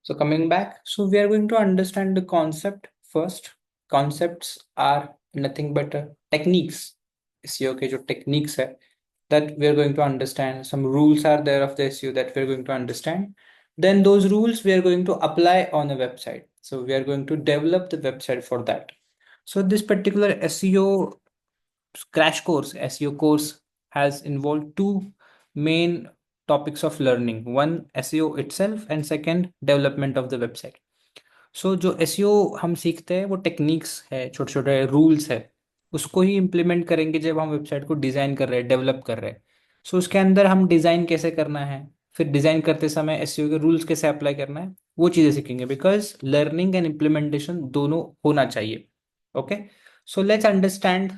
So coming back, so we are going to understand the concept first. Concepts are nothing but techniques. SEO के जो techniques है that we are going to understand. Some rules are there of the SEO that we are going to understand. Then those rules we are going to apply on a website. So we are going to develop the website for that. So this particular SEO crash course, SEO course has involved two main topics of learning. One, SEO itself, and second, development of the website. सो जो SEO हम सीखते हैं वो techniques है, छोटे छोटे rules है, उसको ही इम्प्लीमेंट करेंगे जब हम वेबसाइट को डिज़ाइन कर रहे हैं, डेवलप कर रहे हैं. सो उसके अंदर हम डिज़ाइन कैसे करना है, फिर डिज़ाइन करते समय एसईओ के रूल्स कैसे अप्लाई करना है, वो चीज़ें सीखेंगे. बिकॉज लर्निंग एंड इम्प्लीमेंटेशन दोनों होना चाहिए. Okay, so let's understand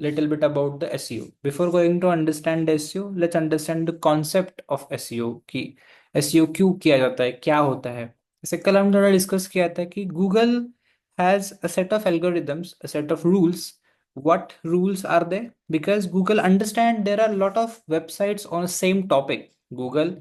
little bit about the SEO. Before going to understand the SEO, let's understand the concept of SEO कि SEO क्यों किया जाता है, क्या होता है. जैसे कल हम थोड़ा डिस्कस किया था कि Google has a set of algorithms, a set of rules. what rules are they? Because Google understand there are a lot of websites on the same topic. Google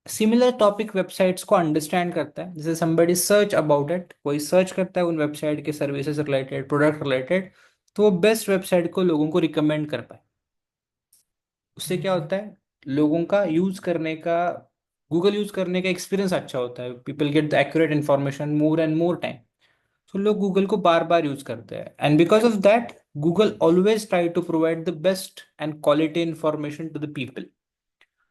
similar topic websites को understand करता है. जैसे somebody search about it, कोई search करता है उन website के services related, product related, तो वो बेस्ट वेबसाइट को लोगों को रिकमेंड कर पाए. उससे क्या होता है, लोगों का यूज करने का, गूगल यूज करने का एक्सपीरियंस अच्छा होता है. People get the accurate information more and more time. तो लोग गूगल को बार बार यूज करते हैं, and because of that Google always try to provide the best and quality information to the people.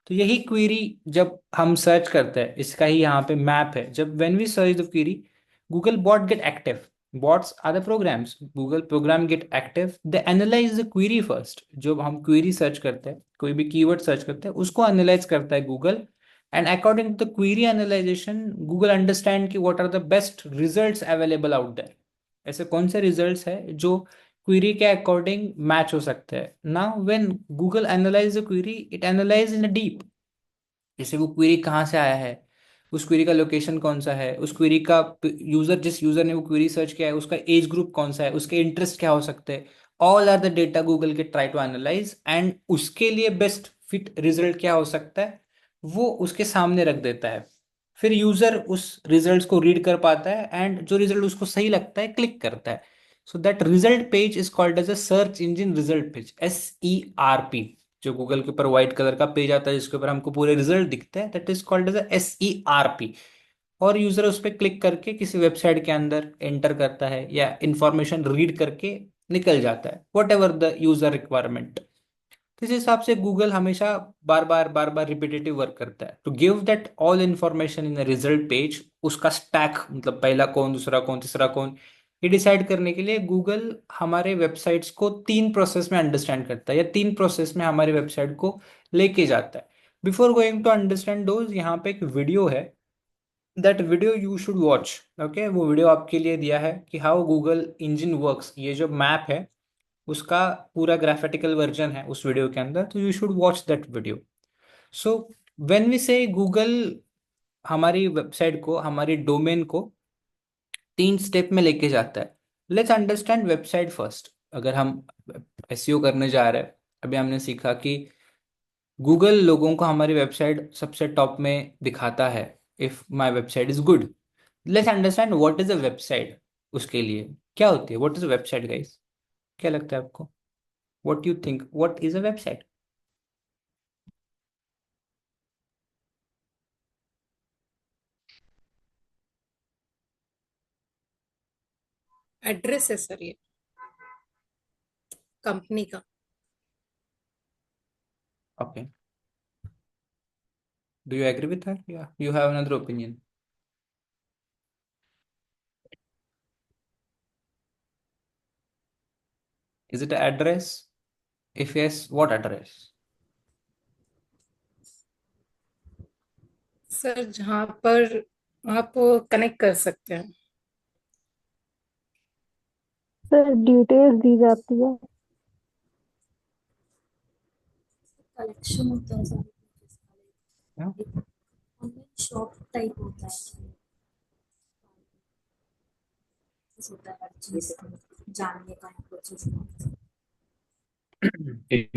तो यही क्वेरी जब हम सर्च करते हैं, इसका ही यहाँ पे मैप है. जब when we search the query, Google bot get active. Bots are the programs, Google program get active, they analyse the query first. जब हम क्वेरी सर्च करते हैं, कोई भी कीवर्ड सर्च करते हैं, उसको एनालाइज करता है Google. And according to the query analysation, Google understand कि what are the best results available out there. ऐसे कौन से रिजल्ट्स है जो क्वेरी के अकॉर्डिंग मैच हो सकते हैं. Now when Google analyse the query, it analyse in deep. जैसे वो क्वेरी कहाँ से आया है, उस क्वेरी का लोकेशन कौन सा है, उस क्वेरी का यूजर, जिस यूजर ने वो क्वेरी सर्च किया है उसका एज ग्रुप कौन सा है, उसके इंटरेस्ट क्या हो सकते हैं. All are the data Google के ट्राई टू एनालाइज, एंड उसके लिए बेस्ट फिट रिजल्ट क्या हो सकता है वो उसके सामने रख देता है. फिर यूजर उस रिजल्ट्स को रीड कर पाता है, एंड जो रिजल्ट उसको सही लगता है क्लिक करता है. So that result page is called as a search engine result page, SERP. जो गूगल के ऊपर व्हाइट कलर का पेज आता है जिसके ऊपर हमको पूरे रिजल्ट दिखते हैं, that is called as SERP. और यूजर उस पर क्लिक करके किसी वेबसाइट के अंदर एंटर करता है या इंफॉर्मेशन रीड करके निकल जाता है, what ever the user requirement. तो इस हिसाब से गूगल हमेशा बार बार रिपीटेटिव वर्क करता है to give that all information in result page. उसका स्टैक, मतलब पहला कौन, दूसरा कौन, तीसरा कौन, ये डिसाइड करने के लिए गूगल हमारे वेबसाइट्स को तीन प्रोसेस में अंडरस्टैंड करता है, या तीन प्रोसेस में हमारे वेबसाइट को लेके जाता है. Before going to understand those, यहाँ पे एक वीडियो है, that video you should watch. Okay, वो वीडियो आपके लिए दिया है कि हाउ गूगल इंजन वर्क्स. ये जो मैप है उसका पूरा ग्राफिकल वर्जन है उस वीडियो के अंदर, तो you should watch that video. So when we say Google हमारी वेबसाइट को, हमारी डोमेन को तीन स्टेप में लेके जाता है. Let's understand website first. अगर हम एसईओ करने जा रहे हैं, अभी हमने सीखा कि गूगल लोगों को हमारी वेबसाइट सबसे टॉप में दिखाता है if my website is good. Let's understand what is a website. उसके लिए क्या होती है, what is a website guys? क्या लगता है आपको, what you think, what is a website? Address है सर, ये कंपनी का. Okay. Do you agree with her? Yeah. You have another opinion. Is it an address? If yes, what address? Sir जहाँ पर आप कनेक्ट कर सकते हैं. Sir details दी जाती है। कलेक्शन होता है सारे पेजेस का, Yeah. लाइक एक ऑनलाइन शॉप टाइप होता है. जिस होता है हर चीज जानने का इनको चीज.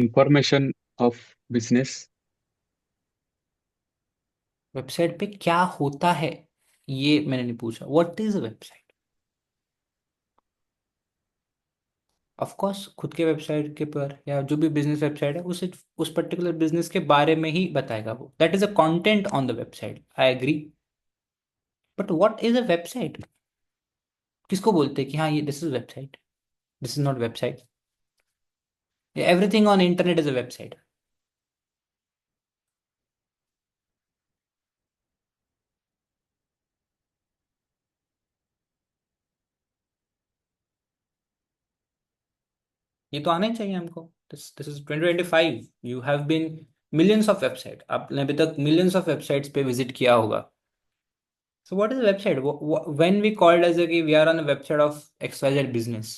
information of business. वेबसाइट पे क्या होता है ये मैंने नहीं पूछा what is a website. Of course खुद के वेबसाइट के पर या जो भी बिजनेस वेबसाइट है उसे उस पर्टिकुलर बिजनेस के बारे में ही बताएगा वो, that is a content on the website, I agree. But what is a website, किसको बोलते हैं कि हाँ ये this is website, this is not website, everything on internet is a website. ये तो आना ही चाहिए हमको। This is 2025, you have been millions of website, आपने अभी तक मिलियंस ऑफ वेबसाइट्स पे विजिट किया होगा। So what is website, when we called as कि we are on a website of XYZ business.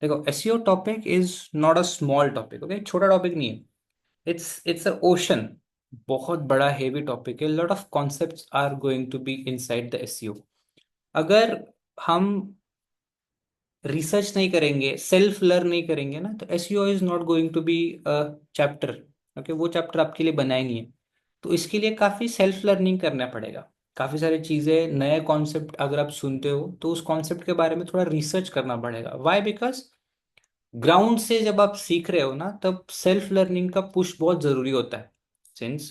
देखो SEO topic is not a small topic, okay, छोटा topic नहीं है। इट्स अ ओशन, बहुत बड़ा हेवी टॉपिक है, lot of concepts are going to be inside the SEO. अगर हम research नहीं करेंगे, सेल्फ लर्न नहीं करेंगे ना, तो SEO is not going to be a chapter, okay, वो चैप्टर आपके लिए बनाया नहीं है। तो इसके लिए काफ़ी सेल्फ लर्निंग करना पड़ेगा, काफ़ी सारी चीज़ें, नए कॉन्सेप्ट अगर आप सुनते हो तो उस कॉन्सेप्ट के बारे में थोड़ा रिसर्च करना पड़ेगा। वाई, बिकॉज ग्राउंड से जब आप सीख रहे हो ना तब सेल्फ लर्निंग का पुश बहुत ज़रूरी होता है। Since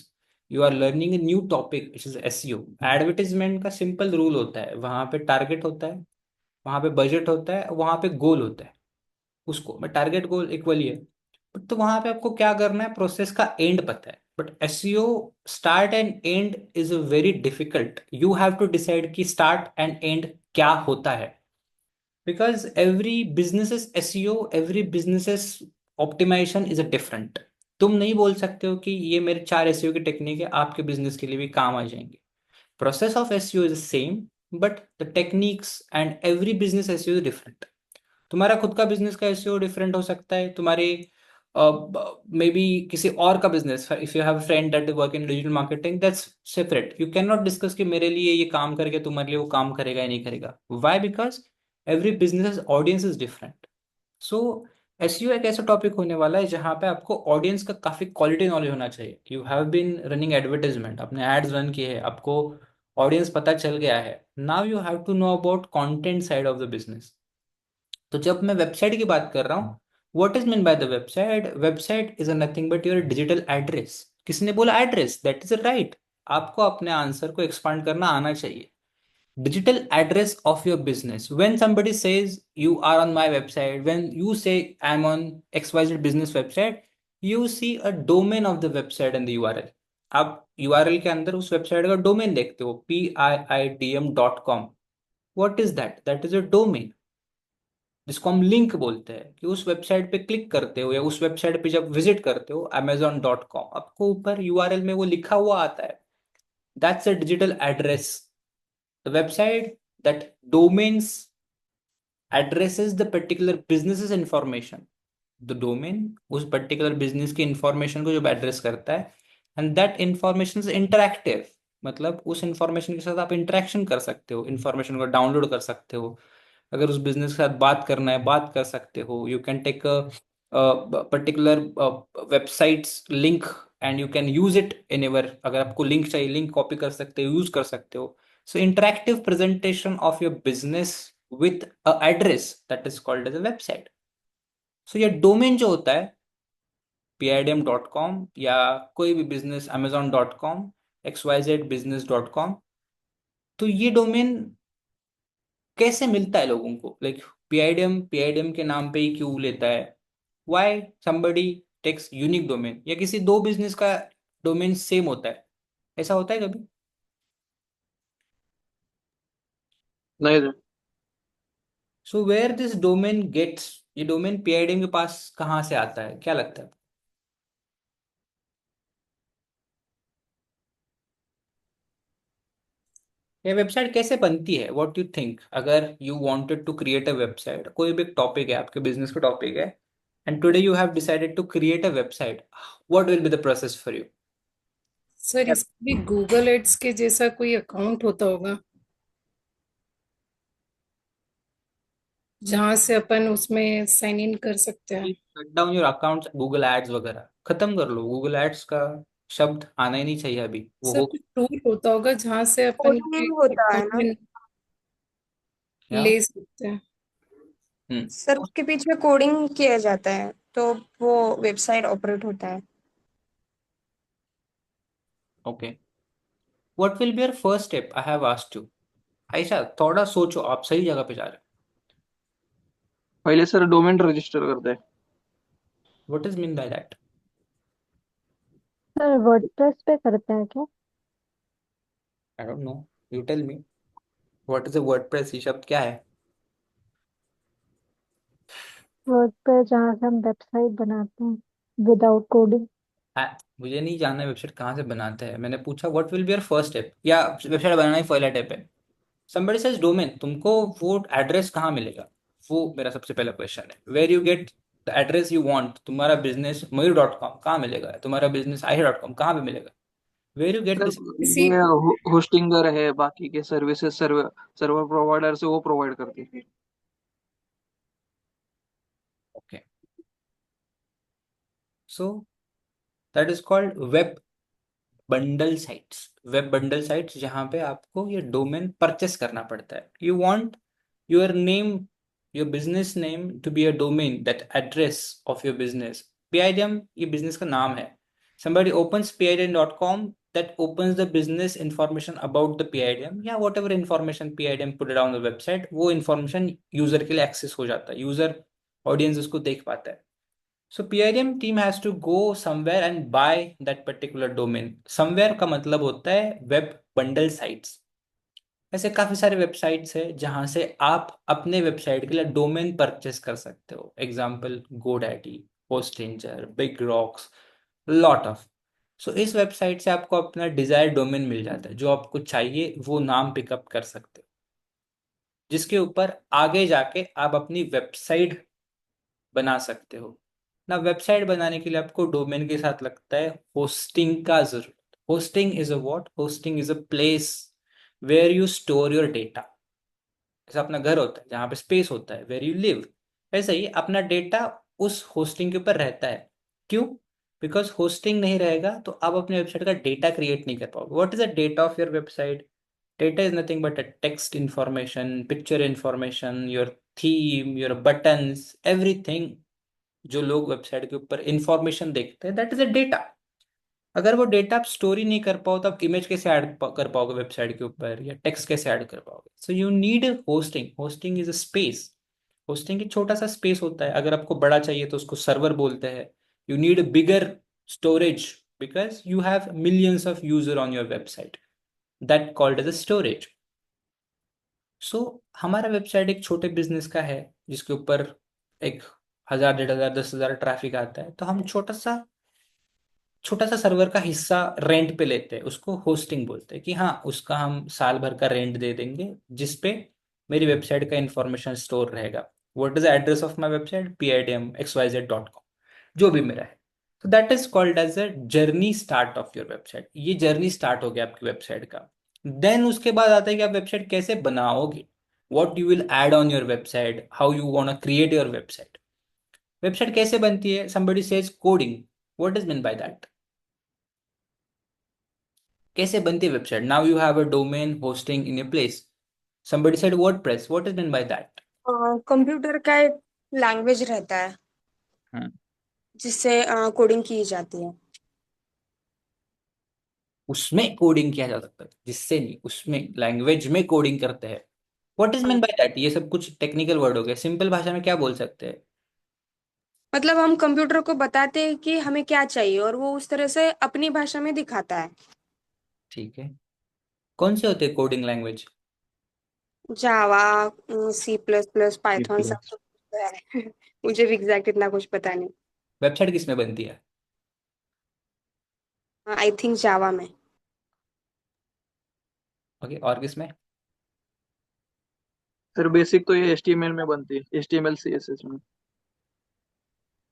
you are learning a new topic which is SEO, advertisement का सिंपल रूल होता है, वहाँ पे टारगेट होता है, वहाँ पे बजट होता है, वहाँ पे गोल होता है, उसको मैं टारगेट गोल इक्वल ही है। बट तो वहां पे आपको क्या करना है, प्रोसेस का एंड पता है, but SEO start and end is very difficult, you have to decide कि स्टार्ट एंड एंड क्या होता है। Because every business SEO, every business optimisation is a different. तुम नहीं बोल सकते हो कि ये मेरे 4 एसईओ की टेक्निक है आपके बिजनेस के लिए भी काम आ जाएंगे। Process of SEO is the same, but the techniques and every business SEO is different. तुम्हारा खुद का बिजनेस का एसईओ डिफरेंट हो सकता है, तुम्हारे मे बी किसी और का business, if you have a friend that work in digital marketing, that's separate, you can not discuss कि मेरे लिए ये काम करके तुम्हारे लिए वो काम करेगा या नहीं करेगा। Why, because every business audience is different. So SEO एक ऐसा टॉपिक होने वाला है जहां पे आपको ऑडियंस का काफी क्वालिटी नॉलेज होना चाहिए। You have been running advertisement, आपने एड्स रन किए हैं, आपको ऑडियंस पता चल गया है, now you have to know about content side of the business. तो जब मैं वेबसाइट की बात कर रहा हूँ, what is mean by the website, website is nothing but your digital address. किसने बोला एड्रेस, दैट इज राइट, आपको अपने आंसर को एक्सपांड करना आना चाहिए। Digital address of your business, when somebody says you are on my website, when you say I'm on XYZ business website, you see a domain of the website and the URL। आप URL के अंदर उस website का domain देखते हो, PIIDM.com। what is that, that is a domain, जिसको हम link बोलते हैं, कि उस वेबसाइट पे क्लिक करते हो या उस वेबसाइट पे जब विजिट करते हो Amazon.com, आपको ऊपर URL में वो लिखा हुआ आता है, that's a digital address. The website that domains addresses the particular business's information, the domain उस पर्टिकुलर बिजनेस की इंफॉर्मेशन को जब एड्रेस करता है, and that information is interactive, मतलब उस इंफॉर्मेशन के साथ आप इंटरेक्शन कर सकते हो, इंफॉर्मेशन को डाउनलोड कर सकते हो, अगर उस बिजनेस के साथ बात करना है बात कर सकते हो, you can take a particular websites link and you can use it in ever, अगर आपको लिंक चाहिए लिंक कॉपी कर सकते हो, यूज कर सकते हो। So interactive presentation of your business with a address, that is called as a website. So ये डोमेन जो होता है PIDM.com या कोई भी बिजनेस Amazon.com, XYZ business.com, तो ये डोमेन कैसे मिलता है लोगों को, लाइक पीआईडीएम पीआईडीएम के नाम पे ही क्यों लेता है, why somebody takes unique domain, या किसी दो बिजनेस का डोमेन सेम होता है, ऐसा होता है कभी? नहीं sir. So where this domain gets, ये डोमेन पीआईडीएम के पास कहाँ से आता है, क्या लगता है? ये वेबसाइट कैसे बनती है, व्हाट यू थिंक, अगर you wanted to create a website, कोई भी टॉपिक है आपके बिजनेस का टॉपिक है, and today you have decided to create a website, what will be the process for you? Sir इसका भी गूगल एड्स के जैसा कोई अकाउंट होता होगा जहां से अपन उसमें साइन इन कर सकते हैं। Shut down your account Google ads वगैरह खत्म कर लो। गूगल एड्स का शब्द आना ही नहीं चाहिए अभी। वो सर हो कुछ टूल होता होगा जहां से अपन ये कोडिंग होता है अकाउंट ना में क्या। ले सकते हैं। हम्म। सर, उसके पीछे कोडिंग किया जाता है तो वो वेबसाइट ऑपरेट होता है। Okay. What will be your first step I have asked you. ऐसा थोड़ा सोचो, आप सही जगह पे जा रहे पहले सर डोमेन रजिस्टर करते हैं। हो। What is mean by that. Sir WordPress पे करते हैं क्या? I don't know, you tell me. What is a WordPress, ये शब्द क्या है। वर्डप्रेस जहाँ से हम वेबसाइट बनाते हैं विदाउट कोडिंग। मुझे नहीं जानना वेबसाइट कहाँ से बनाते हैं। मैंने पूछा what will be your first step, या वेबसाइट बनाना ही पहला स्टेप है। somebody says डोमेन, तुमको वो एड्रेस कहाँ मिलेगा। वो मेरा सबसे पहला क्वेश्चन है। Where you get the address you want. तुम्हारा बिजनेस मयूर.com कहाँ मिलेगा, तुम्हारा बिजनेस आई.com कहाँ पे मिलेगा। Where you get sir this. किसी ये होस्टिंगर है, बाकी के सर्विसेज सर्वर सर्वर प्रोवाइडर से वो प्रोवाइड करती है। Okay, so that is called web bundle sites. Web bundle sites जहाँ पे आपको ये डोमेन परचेस करना पड़ता है। You want your name, your business name to be a domain, that address of your business. PIDM ये बिजनेस का नाम है। somebody opens pidm.com, that opens the business information about the PIDM या whatever information PIDM put it on the website, वो information user के लिए access हो जाता है, यूजर ऑडियंस उसको देख पाता है। So PIDM team has to go somewhere and buy that particular domain. Somewhere का मतलब होता है वेब बंडल साइट्स। ऐसे काफी सारे वेबसाइट्स है जहां से आप अपने वेबसाइट के लिए डोमेन परचेस कर सकते हो। Example GoDaddy, Hostinger, big rocks, lot of. So इस वेबसाइट से आपको अपना डिजायर डोमेन मिल जाता है। जो आपको चाहिए वो नाम पिकअप कर सकते हो, जिसके ऊपर आगे जाके आप अपनी वेबसाइट बना सकते हो ना। वेबसाइट बनाने के लिए आपको डोमेन के साथ लगता है होस्टिंग का जरूरत। Hosting is a what, hosting is a place where you store your data. जैसे अपना घर होता है जहाँ पे स्पेस होता है, वेयर यू लिव, ऐसे ही अपना डेटा उस होस्टिंग के ऊपर रहता है। क्यों? बिकॉज होस्टिंग नहीं रहेगा तो आप अपने वेबसाइट का डेटा क्रिएट नहीं कर पाओगे। What is the data of your website. Data is nothing but a text information, picture information, your theme, your buttons, everything. जो लोग वेबसाइट के ऊपर इंफॉर्मेशन देखते हैं, दैट इज अ डेटा। अगर वो डेटा आप स्टोरी नहीं कर पाओ तो आप इमेज कैसे ऐड कर पाओगे वेबसाइट के ऊपर, या टेक्स्ट कैसे ऐड कर पाओगे। So you need hosting. Hosting is a space. Hosting एक छोटा सा स्पेस होता है। अगर आपको बड़ा चाहिए तो उसको सर्वर बोलते हैं। You need bigger storage because you have millions of user on your website, that called as a storage. So हमारा वेबसाइट एक छोटे बिजनेस का है जिसके ऊपर एक 1000, 1500, 10,000 ट्रैफिक आता है, तो हम छोटा सा सर्वर का हिस्सा रेंट पे लेते हैं। उसको होस्टिंग बोलते हैं कि हाँ उसका हम साल भर का रेंट दे देंगे, जिसपे मेरी वेबसाइट का इंफॉर्मेशन स्टोर रहेगा। What is the address of my website, pidmxyz.com, जो भी मेरा है। तो that is called as a journey start of your website. ये जर्नी स्टार्ट हो गया आपकी वेबसाइट का। देन उसके बाद आता है कि आप वेबसाइट कैसे बनाओगे। What you will add on your website, how you want create your website. Website कैसे बनती है। somebody says coding, what is mean by that. कैसे बनती है website. Now you have a domain hosting in a place. somebody said WordPress, what is meant by that। Computer का एक language रहता है हम्म, जिससे कोडिंग की जाती है। उसमें कोडिंग किया जा सकता है, जिससे नहीं, उसमें लैंग्वेज में कोडिंग करते हैं। व्हाट इज हाँ, मीन बाय दैट। ये सब कुछ टेक्निकल वर्ड हो गए, सिंपल भाषा में क्या बोल सकते हैं। मतलब हम कंप्यूटर को बताते हैं कि हमें क्या चाहिए और वो उस तरह से अपनी भाषा में दिखाता है। ठीक है, कौन से होते हैं कोडिंग लैंग्वेज। जावा, C++, पाइथन, सब तो है। मुझे भी एग्जैक्ट इतना कुछ पता नहीं। वेबसाइट किस में बनती है। आई थिंक जावा में। ओके, और किस में। सर बेसिक तो ये HTML में बनती है, HTML CSS में।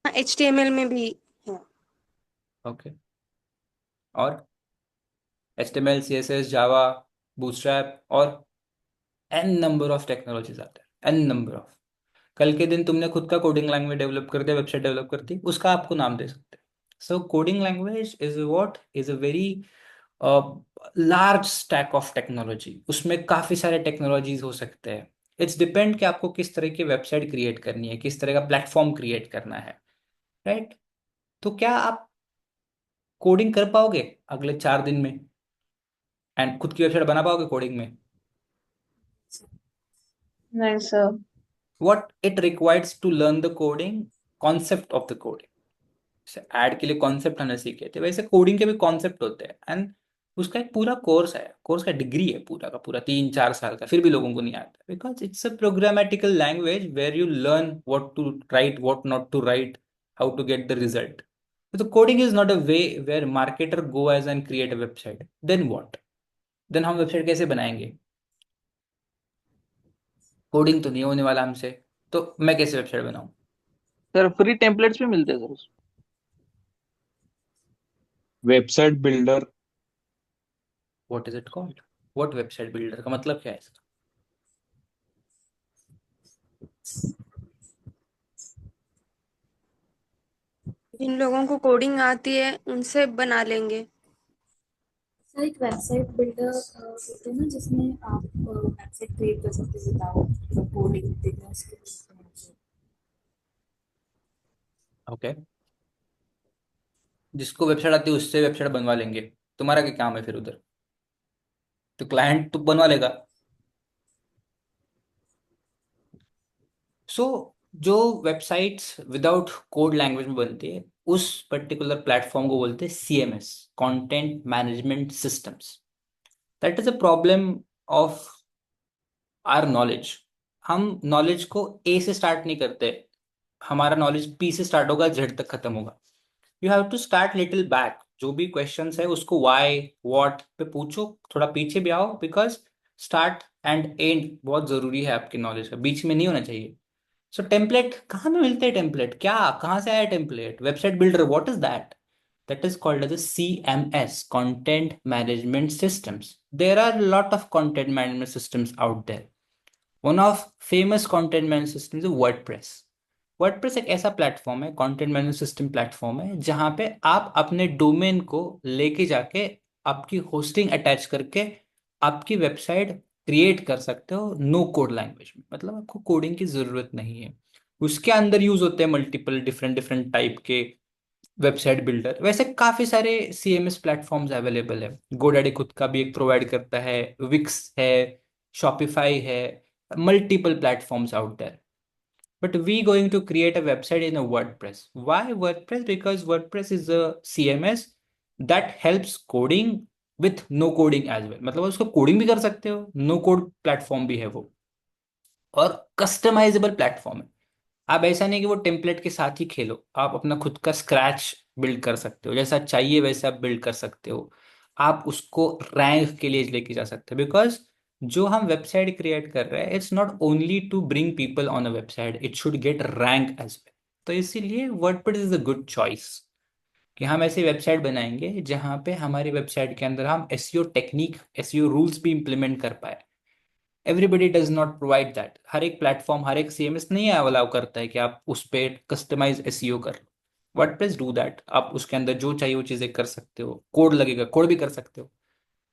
हाँ, HTML में भी है। ओके, और HTML CSS जावा बूटस्ट्रैप और एन नंबर ऑफ टेक्नोलॉजीज आते हैं, एन नंबर ऑफ। कल के दिन तुमने खुद का कोडिंग लैंग्वेज डेवलप कर दिया, वेबसाइट डेवलप कर दी, उसका आपको नाम दे सकते हैं। So coding language is what is a very large stack of technology, उसमें काफी सारे टेक्नोलॉजीज हो सकते हैं। इट्स डिपेंड कि आपको किस तरह की वेबसाइट क्रिएट करनी है, किस तरह का प्लेटफॉर्म क्रिएट करना है, राइट? तो क्या आप कोडिंग कर पाओगे अगले 4 दिन में एंड खुद की वेबसाइट बना पाओगे कोडिंग में? नहीं sir. what it requires to learn the coding, concept of the coding। जैसे ऐड के लिए कॉन्सेप्ट आना सीखे थे, वैसे कोडिंग के भी कॉन्सेप्ट होते हैं एंड उसका एक पूरा कोर्स है, कोर्स का डिग्री है पूरा का पूरा 3-4 साल का, फिर भी लोगों को नहीं आता because it's a programmatical language where you learn what to write, what not to write, how to get the result. तो coding is not a way where marketer go as and create a website, then what, then हम website कैसे बनाएंगे? Coding तो नहीं होने वाला हमसे, तो मैं कैसे वेबसाइट बनाऊं? सर फ्री टेम्पलेट्स भी मिलते हैं sir. Website builder. What is it called? What website builder का मतलब क्या है इसका? जिन लोगों को कोडिंग आती है उनसे बना लेंगे। सर एक वेबसाइट बिल्डर होते हैं ना, जिसमें आप वेबसाइट क्रिएट कर सकते हो विदाउट कोडिंग बिगिनर्स के लिए। ओके, जिसको वेबसाइट आती है उससे वेबसाइट बनवा लेंगे, तुम्हारा क्या काम है फिर उधर? तो क्लाइंट तो बनवा लेगा। सो जो वेबसाइट्स विदाउट कोड लैंग्वेज में बनती है उस पर्टिकुलर प्लेटफॉर्म को बोलते हैं CMS, content management systems. That is a problem of our knowledge. हम नॉलेज को ए से स्टार्ट नहीं करते, हमारा नॉलेज पी से स्टार्ट होगा, जेड तक खत्म होगा। You have to start little back, जो भी क्वेश्चंस है उसको वाई व्हाट पे पूछो, थोड़ा पीछे भी आओ, बिकॉज स्टार्ट एंड एंड बहुत जरूरी है आपकी नॉलेज का, बीच में नहीं होना चाहिए। सो टेम्पलेट कहाँ में मिलते हैं? टेम्पलेट क्या, कहाँ से आया template? Website builder, what is that? That is called as a CMS, Content Management Systems. There are a lot of content management systems out there. One of famous content management systems is WordPress. WordPress एक ऐसा platform है, content management system platform है, जहां पे आप अपने domain को लेके जाके आपकी होस्टिंग अटैच करके आपकी वेबसाइट क्रिएट कर सकते हो नो कोड लैंग्वेज में, मतलब आपको कोडिंग की जरूरत नहीं है। उसके अंदर यूज होते हैं मल्टीपल डिफरेंट डिफरेंट टाइप के वेबसाइट बिल्डर। वैसे काफी सारे CMS प्लेटफॉर्म्स अवेलेबल है, गोडैडी खुद का भी एक प्रोवाइड करता है, विक्स है, शॉपिफाई है, multiple platforms out there. But we going to create a website in a WordPress. Why WordPress? Because WordPress is a CMS that helps coding with no coding as well। मतलब उसको coding भी कर सकते हो, no code platform भी है वो, और कस्टमाइजेबल प्लेटफॉर्म है। आप ऐसा नहीं कि वो टेम्पलेट के साथ ही खेलो, आप अपना खुद का स्क्रैच बिल्ड कर सकते हो, जैसा चाहिए वैसा आप बिल्ड कर सकते हो। आप उसको रैंक के लिए लेके जा सकते हो, बिकॉज जो हम वेबसाइट क्रिएट कर रहे हैं it's not only to bring people on a website, it should get rank as well. तो इसीलिए WordPress is a good choice कि हम ऐसी वेबसाइट बनाएंगे जहां पे हमारी वेबसाइट के अंदर हम एसईओ टेक्निक, एसईओ रूल्स भी इंप्लीमेंट कर पाए। Everybody does not provide that. हर एक प्लेटफॉर्म, हर एक CMS नहीं अलाउ करता है कि आप उस पर कस्टमाइज एसईओ कर लो। वर्डप्रेस डू दैट, आप उसके अंदर जो चाहिए वो चीजें कर सकते हो, कोड लगेगा कोड भी कर सकते हो।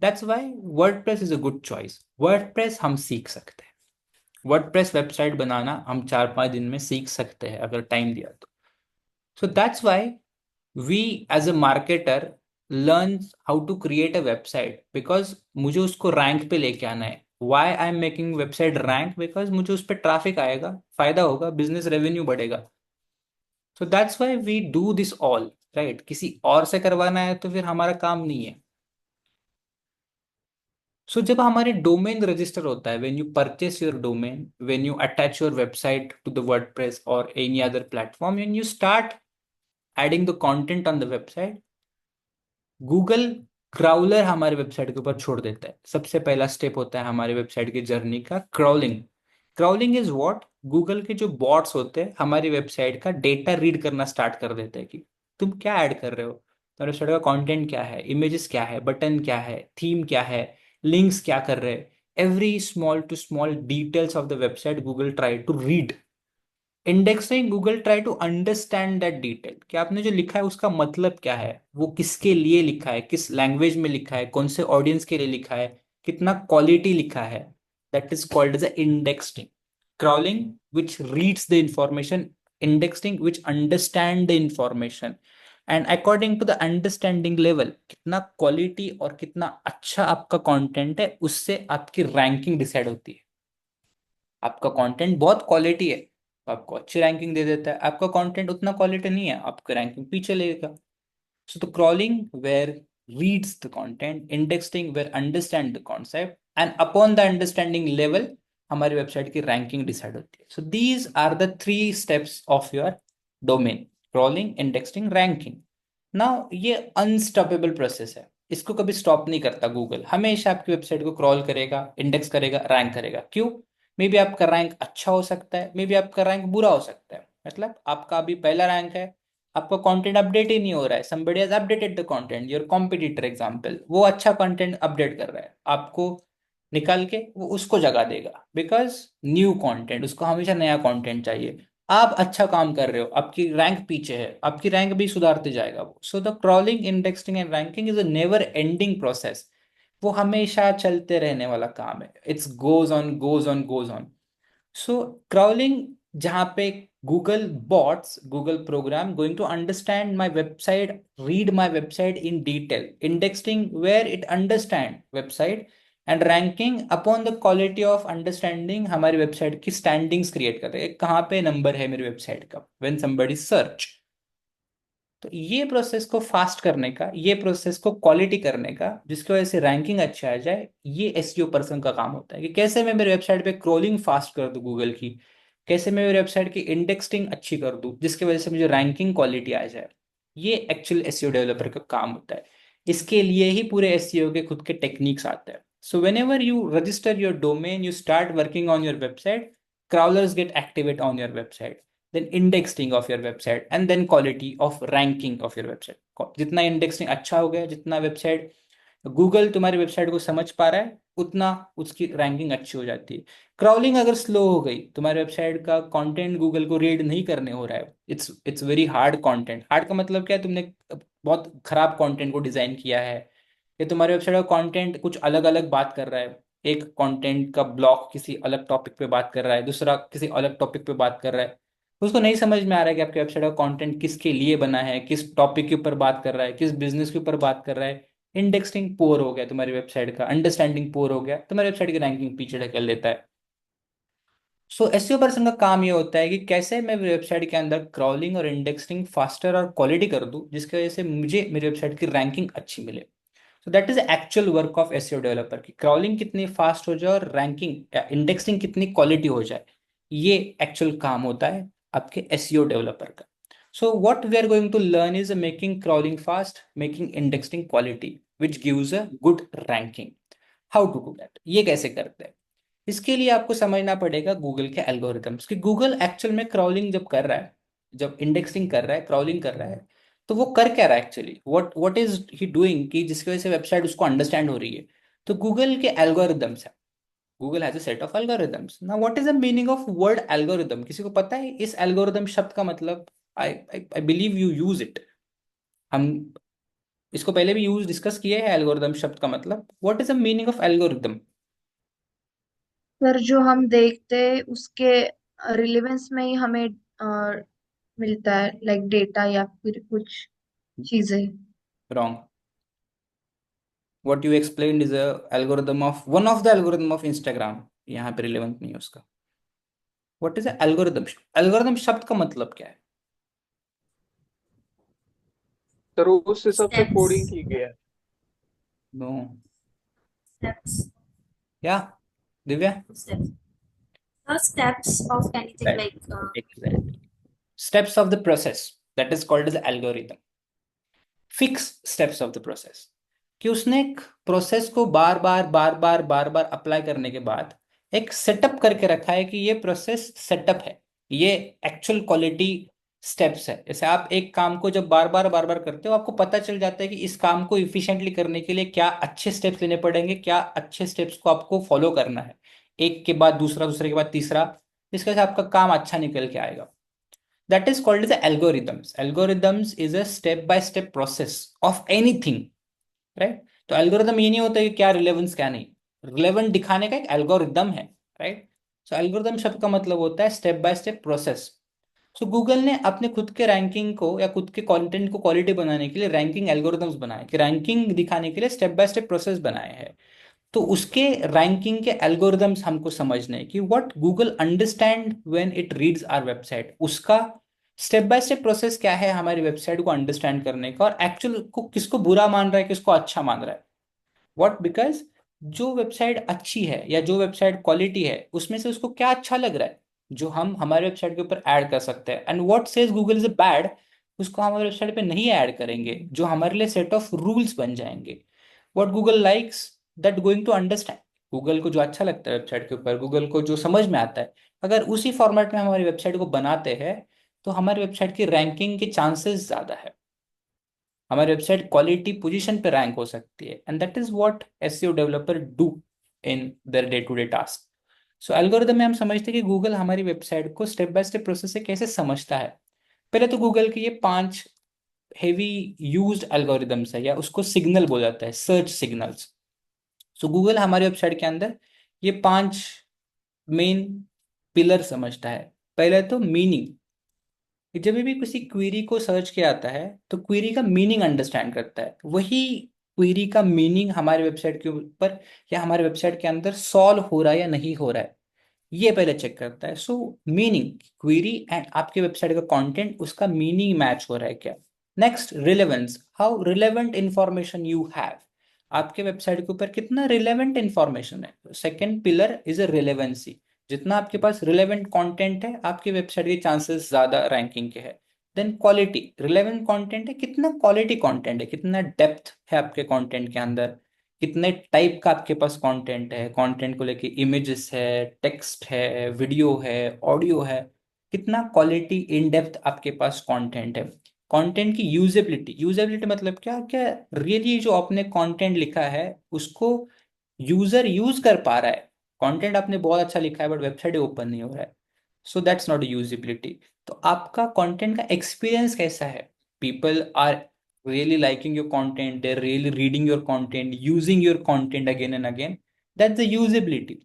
That's why WordPress is a good choice. WordPress हम सीख सकते हैं, वर्डप्रेस वेबसाइट बनाना हम 4-5 दिन में सीख सकते हैं अगर टाइम दिया तो। So that's why we as a marketer learn how to create a website, because मुझे उसको रैंक पे लेके आना है। Why I am making website rank? Because मुझे उस पर ट्रैफिक आएगा, फायदा होगा, बिजनेस रेवेन्यू बढ़ेगा। So that's why we do this all, right? किसी और से करवाना है तो फिर हमारा काम नहीं है। सो जब हमारे डोमेन रजिस्टर होता है, when you purchase your domain, when you attach your website to the WordPress और any other platform, when you start adding the content on the website, Google crawler हमारे वेबसाइट के ऊपर छोड़ देता है। सबसे पहला स्टेप होता है हमारे वेबसाइट की जर्नी का crawling. Crawling is what, Google के जो बॉट्स होते हैं हमारी वेबसाइट का डेटा रीड करना स्टार्ट कर देते हैं कि तुम क्या ऐड कर रहे हो। तुम्हारे वेबसाइट का कंटेंट क्या है, इमेजेस क्या है, बटन क्या है, थीम क्या है, लिंक्स क्या कर रहे हैं, every small to small details of the website Google try to read. Indexing, Google try to understand that detail कि आपने जो लिखा है उसका मतलब क्या है, वो किसके लिए लिखा है, किस लैंग्वेज में लिखा है, कौन से ऑडियंस के लिए लिखा है, कितना क्वालिटी लिखा है। That is called as indexing. Crawling which reads the information, indexing which understand the information, and according to the understanding level, कितना क्वालिटी और कितना अच्छा आपका कंटेंट है, उससे आपकी रैंकिंग डिसाइड होती है। आपका कंटेंट बहुत क्वालिटी है तो आपको अच्छी रैंकिंग दे देता है, आपका कंटेंट उतना क्वालिटी नहीं है, आपका रैंकिंग पीछे लेगा। So the crawling where reads the content, indexing where understand the concept, and upon the understanding level हमारी वेबसाइट की रैंकिंग डिसाइड होती है। So these are the 3 steps of your domain: crawling, indexing, ranking. Now ये unstoppable process है, इसको कभी stop नहीं करता गूगल, हमेशा आपकी वेबसाइट को क्रॉल करेगा, इंडेक्स करेगा, रैंक करेगा। क्यों? मे बी आपका रैंक अच्छा हो सकता है, मे बी आपका रैंक बुरा हो सकता है। मतलब आपका अभी पहला रैंक है, आपका कंटेंट अपडेट ही नहीं हो रहा है, somebody has updated the content, your competitor example, वो अच्छा कंटेंट अपडेट कर रहा है, आपको निकाल के वो उसको जगा देगा, बिकॉज न्यू कंटेंट, उसको हमेशा नया कंटेंट चाहिए। आप अच्छा काम कर रहे हो, आपकी रैंक पीछे है, आपकी रैंक भी सुधारते जाएगा वो। So the crawling, indexing and ranking is a never ending process, वो हमेशा चलते रहने वाला काम है। It's goes on goes on goes on. So crawling, जहाँ पे Google bots, Google program going to understand my website, read my website in detail, indexing where it understand website, and ranking upon the quality of understanding हमारी website की standings create कर रहे हैं, कहाँ पे number है मेरी वेबसाइट का व्हेन समबडी सर्च। तो ये प्रोसेस को फास्ट करने का, ये प्रोसेस को क्वालिटी करने का, जिसकी वजह से रैंकिंग अच्छा आ जाए, ये एसईओ पर्सन का काम होता है। कि कैसे मैं मेरे वेबसाइट पे क्रोलिंग फास्ट कर दूं गूगल की, कैसे मैं मेरे वेबसाइट की इंडेक्सिंग अच्छी कर दूं जिसकी वजह से मुझे रैंकिंग क्वालिटी आ जाए। ये एक्चुअल एसईओ डेवलपर का काम होता है। इसके लिए ही पूरे एसईओ के खुद के टेक्निक्स आते हैं। सो whenever you register your domain, you start working on your website, crawlers get activate on your website, then indexing of your website, and then quality of ranking of your website। जितना indexing अच्छा हो गया, जितना website Google तुम्हारी website को समझ पा रहा है, उतना उसकी रैंकिंग अच्छी हो जाती है। क्रॉलिंग अगर स्लो हो गई, तुम्हारी वेबसाइट का कंटेंट गूगल को रीड नहीं करने हो रहा है, it's very hard content. Hard का मतलब क्या है? तुमने बहुत खराब कंटेंट को डिजाइन किया है, या तुम्हारे वेबसाइट का कंटेंट कुछ अलग अलग बात कर रहा है, एक कंटेंट का ब्लॉक किसी अलग टॉपिक पे बात कर रहा है, दूसरा किसी अलग टॉपिक पे बात कर रहा है, उसको नहीं समझ में आ रहा है कि आपके वेबसाइट का कंटेंट किसके लिए बना है, किस टॉपिक के ऊपर बात कर रहा है, किस बिजनेस के ऊपर बात कर रहा है। इंडेक्सिंग पोर हो गया तुम्हारी वेबसाइट का, अंडरस्टैंडिंग पोर हो गया, तुम्हारी वेबसाइट की रैंकिंग पीछे ढकेल देता है। सो एसईओ पर्सन का काम ये होता है कि कैसे मैं वेबसाइट के अंदर क्रॉलिंग और इंडेक्सिंग फास्टर और क्वालिटी कर दूं, जिसकी वजह से मुझे मेरी वेबसाइट की रैंकिंग अच्छी मिले। सो that is actual work of SEO developer की क्रॉलिंग कितनी फास्ट हो जाए और रैंकिंग या इंडेक्सिंग कितनी क्वालिटी हो जाए, ये एक्चुअल काम होता है आपके एसईओ डेवलपर का। So what we are going to learn is making crawling fast, making indexing quality which gives a good ranking. How to do that, ये कैसे करते हैं? इसके लिए आपको समझना पड़ेगा गूगल के एल्गोरिथम्स कि गूगल एक्चुअल में क्रॉलिंग जब कर रहा है, जब इंडेक्सिंग कर रहा है, क्रॉलिंग कर रहा है, तो वो कर क्या रहा है actually, what is he doing कि जिसकी वजह से वेबसाइट उसको अंडरस्टैंड हो रही है। तो गूगल के एल्गोरिथम्स है, Google has a set of algorithms. Now what is the meaning of word algorithm? किसी को पता है इस एल्गोरिथम शब्द का मतलब? I I believe you use it. हम इसको पहले भी यूज डिस्कस किए हैं एल्गोरिथम शब्द का मतलब। What is the meaning of algorithm? Sir जो हम देखते हैं उसके रिलेवेंस में ही हमें मिलता है, लाइक डेटा या फिर कुछ चीजें। Wrong. what you explained is a algorithm of one of the algorithm of Instagram, यहाँ पे रिलेवेंट नहीं है उसका। what is a algorithm? algorithm शब्द का मतलब क्या है? सर उस हिसाब से कोडिंग स्टेप्स। की गया है। नो। स्टेप्स। या Divya? Steps of anything like exactly, steps of the process, that is called as algorithm। Fix steps of the process, कि उसने एक प्रोसेस को बार बार बार बार बार बार अप्लाई करने के बाद एक सेटअप करके रखा है कि ये प्रोसेस सेटअप है, ये एक्चुअल क्वालिटी स्टेप्स है। जैसे आप एक काम को जब बार बार करते हो, आपको पता चल जाता है कि इस काम को इफिशिएंटली करने के लिए क्या अच्छे स्टेप्स लेने पड़ेंगे, क्या अच्छे स्टेप्स को आपको फॉलो करना है, एक के बाद दूसरा, दूसरे के बाद तीसरा, जिसकी वजह से आपका काम अच्छा निकल के आएगा। That is called as algorithms. Algorithms is a step by step process of anything, right. तो एल्गोरिदम ये नहीं होता कि क्या रिलेवेंस क्या नहीं, रिलेवेंट दिखाने का एक एल्गोरिदम है, राइट। सो एल्गोरिदम शब्द का मतलब होता है step by step process. So Google ने अपने खुद के रैंकिंग को या खुद के कंटेंट को क्वालिटी बनाने के लिए रैंकिंग एल्गोरिदम्स बनाए, कि रैंकिंग दिखाने के लिए स्टेप बाय स्टेप प्रोसेस बनाए हैं। तो उसके रैंकिंग के एल्गोरिदम्स हमको समझने हैं कि what Google understand when it reads our website. उसका स्टेप बाय स्टेप प्रोसेस क्या है हमारी वेबसाइट को अंडरस्टैंड करने का, और एक्चुअल को किसको बुरा मान रहा है, किसको अच्छा मान रहा है। व्हाट, बिकॉज जो वेबसाइट अच्छी है या जो वेबसाइट क्वालिटी है, उसमें से उसको क्या अच्छा लग रहा है जो हम हमारे वेबसाइट के ऊपर ऐड कर सकते हैं। And what says Google is bad, उसको हमारे वेबसाइट पे नहीं ऐड करेंगे, जो हमारे लिए सेट ऑफ रूल्स बन जाएंगे। What Google likes, that going to understand. Google को जो अच्छा लगता है वेबसाइट के ऊपर, गूगल को जो समझ में आता है, अगर उसी फॉर्मेट में हमारी वेबसाइट को बनाते हैं, तो हमारी वेबसाइट की रैंकिंग के चांसेस ज्यादा है, हमारी वेबसाइट क्वालिटी पोजीशन पे रैंक हो सकती है। And that is what SEO developer do in their day to day task. So algorithm में हम समझते हैं कि गूगल हमारी वेबसाइट को स्टेप बाय स्टेप प्रोसेस से कैसे समझता है। पहले तो गूगल के ये 5 हेवी यूज्ड एल्गोरिदम्स है, या उसको सिग्नल बोला जाता है, सर्च सिग्नल्स। सो गूगल हमारी वेबसाइट के अंदर ये 5 मेन पिलर समझता है। पहले तो मीनिंग, कि जब भी किसी क्वेरी को सर्च किया जाता है, तो क्वेरी का मीनिंग अंडरस्टैंड करता है। वही क्वेरी का मीनिंग हमारे वेबसाइट के ऊपर या हमारे वेबसाइट के अंदर सॉल्व हो रहा है या नहीं हो रहा है, ये पहले चेक करता है। सो मीनिंग, क्वेरी एंड आपके वेबसाइट का कंटेंट, उसका मीनिंग मैच हो रहा है क्या। Next, relevance, how relevant information you have, आपके वेबसाइट के ऊपर कितना रिलेवेंट इंफॉर्मेशन है। Second pillar is a relevancy, जितना आपके पास रिलेवेंट कंटेंट है, आपकी वेबसाइट के चांसेस ज्यादा रैंकिंग के है। देन क्वालिटी, रिलेवेंट कंटेंट है, कितना क्वालिटी कंटेंट है, कितना डेप्थ है आपके कंटेंट के अंदर, कितने टाइप का आपके पास कंटेंट है, कंटेंट को लेके इमेजेस है, टेक्स्ट है, वीडियो है, ऑडियो है, कितना क्वालिटी इन डेप्थ आपके पास कंटेंट है। कंटेंट की यूजेबिलिटी, यूजेबिलिटी मतलब क्या, क्या रियली जो आपने कंटेंट लिखा है उसको यूजर यूज कर पा रहा है। कंटेंट आपने बहुत अच्छा लिखा है बट वेबसाइट ओपन नहीं हो रहा है, सो दैट्स नॉट यूजिबिलिटी। तो आपका कंटेंट का एक्सपीरियंस कैसा है, people are really liking your content, they're really reading your content, using your content again and again, that's the usability।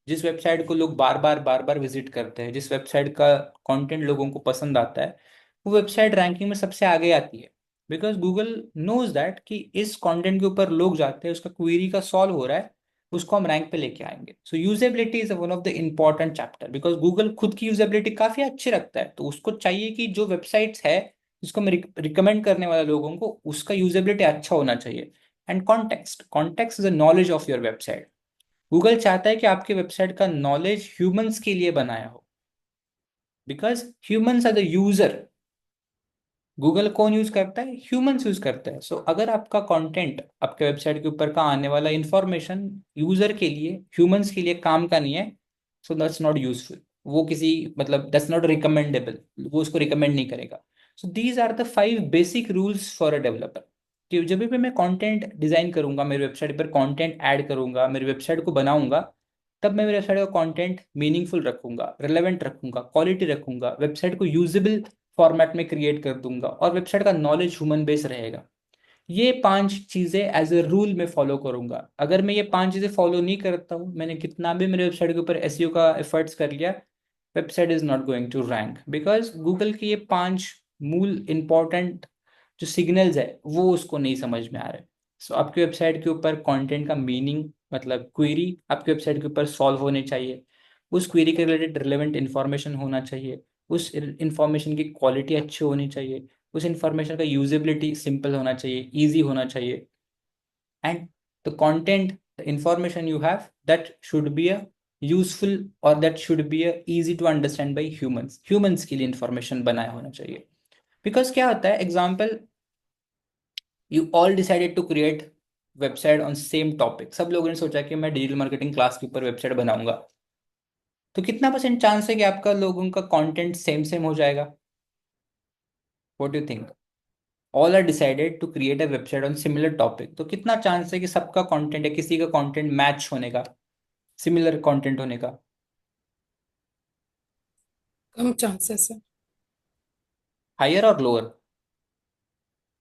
जिस वेबसाइट को लोग बार बार विजिट करते हैं, जिस वेबसाइट का कंटेंट लोगों को पसंद आता है, वो वेबसाइट रैंकिंग में सबसे आगे आती है। बिकॉज गूगल नोज दैट कि इस कंटेंट के ऊपर लोग जाते हैं, उसका क्वेरी का सॉल्व हो रहा है, उसको हम रैंक पे लेके आएंगे। So usability is one of the important chapter, because Google खुद की यूजेबिलिटी काफी अच्छी रखता है, तो उसको चाहिए कि जो वेबसाइट्स है जिसको मैं रिकमेंड करने वाले लोगों को, उसका यूजेबिलिटी अच्छा होना चाहिए। And context, context is the knowledge of your website. Google चाहता है कि आपके वेबसाइट का नॉलेज ह्यूमंस के लिए बनाया हो, because humans are the user. Google कौन यूज करता है, ह्यूमंस यूज करते हैं। सो अगर आपका कंटेंट, आपके वेबसाइट के ऊपर का आने वाला इंफॉर्मेशन यूजर के लिए, ह्यूमंस के लिए काम का नहीं है, सो दैट्स नॉट यूजफुल। वो किसी, मतलब दैट्स नॉट रिकमेंडेबल, वो उसको रिकमेंड नहीं करेगा। So these are the 5 basic rules for a developer, कि जब भी मैं कंटेंट डिजाइन करूंगा, मेरी वेबसाइट पर कंटेंट ऐड करूंगा, मेरी वेबसाइट को बनाऊंगा, तब मैं मेरे वेबसाइट का कंटेंट मीनिंगफुल रखूंगा, रिलेवेंट रखूंगा, क्वालिटी रखूंगा, वेबसाइट को यूजेबल फॉर्मेट में क्रिएट कर दूंगा, और वेबसाइट का नॉलेज ह्यूमन बेस रहेगा। ये 5 चीजें एज ए रूल में फॉलो करूंगा। अगर मैं ये 5 चीजें फॉलो नहीं करता हूँ, मैंने कितना भी मेरे वेबसाइट के ऊपर एसईओ का एफर्ट्स कर लिया, website is not going to rank, because Google के ये 5 मूल इंपॉर्टेंट जो सिग्नल्स है वो उसको नहीं समझ में आ रहे। सो आपकी वेबसाइट के ऊपर कंटेंट का मीनिंग, मतलब क्वेरी आपकी वेबसाइट के ऊपर सॉल्व होने चाहिए, उस क्वेरी के रिलेटेड रिलेवेंट इंफॉर्मेशन होना चाहिए, उस इंफॉर्मेशन की क्वालिटी अच्छी होनी चाहिए, उस इंफॉर्मेशन का यूजेबिलिटी सिंपल होना चाहिए, इजी होना चाहिए, and the content, the information you have, that should be a useful, और that should be a easy to understand by humans. Humans के लिए इंफॉर्मेशन बनाया होना चाहिए। बिकॉज क्या होता है, example, you all decided to create website on same topic, सब लोगों ने सोचा कि मैं डिजिटल मार्केटिंग क्लास के ऊपर वेबसाइट बनाऊंगा, तो कितना % चांस है कि आपका लोगों का कंटेंट सेम सेम हो जाएगा, what do you think? All are decided to create a website on similar topic, तो कितना चांस है कि सबका कंटेंट या किसी का कंटेंट मैच होने का, सिमिलर कंटेंट होने का? कम चांसेस है। हायर और लोअर?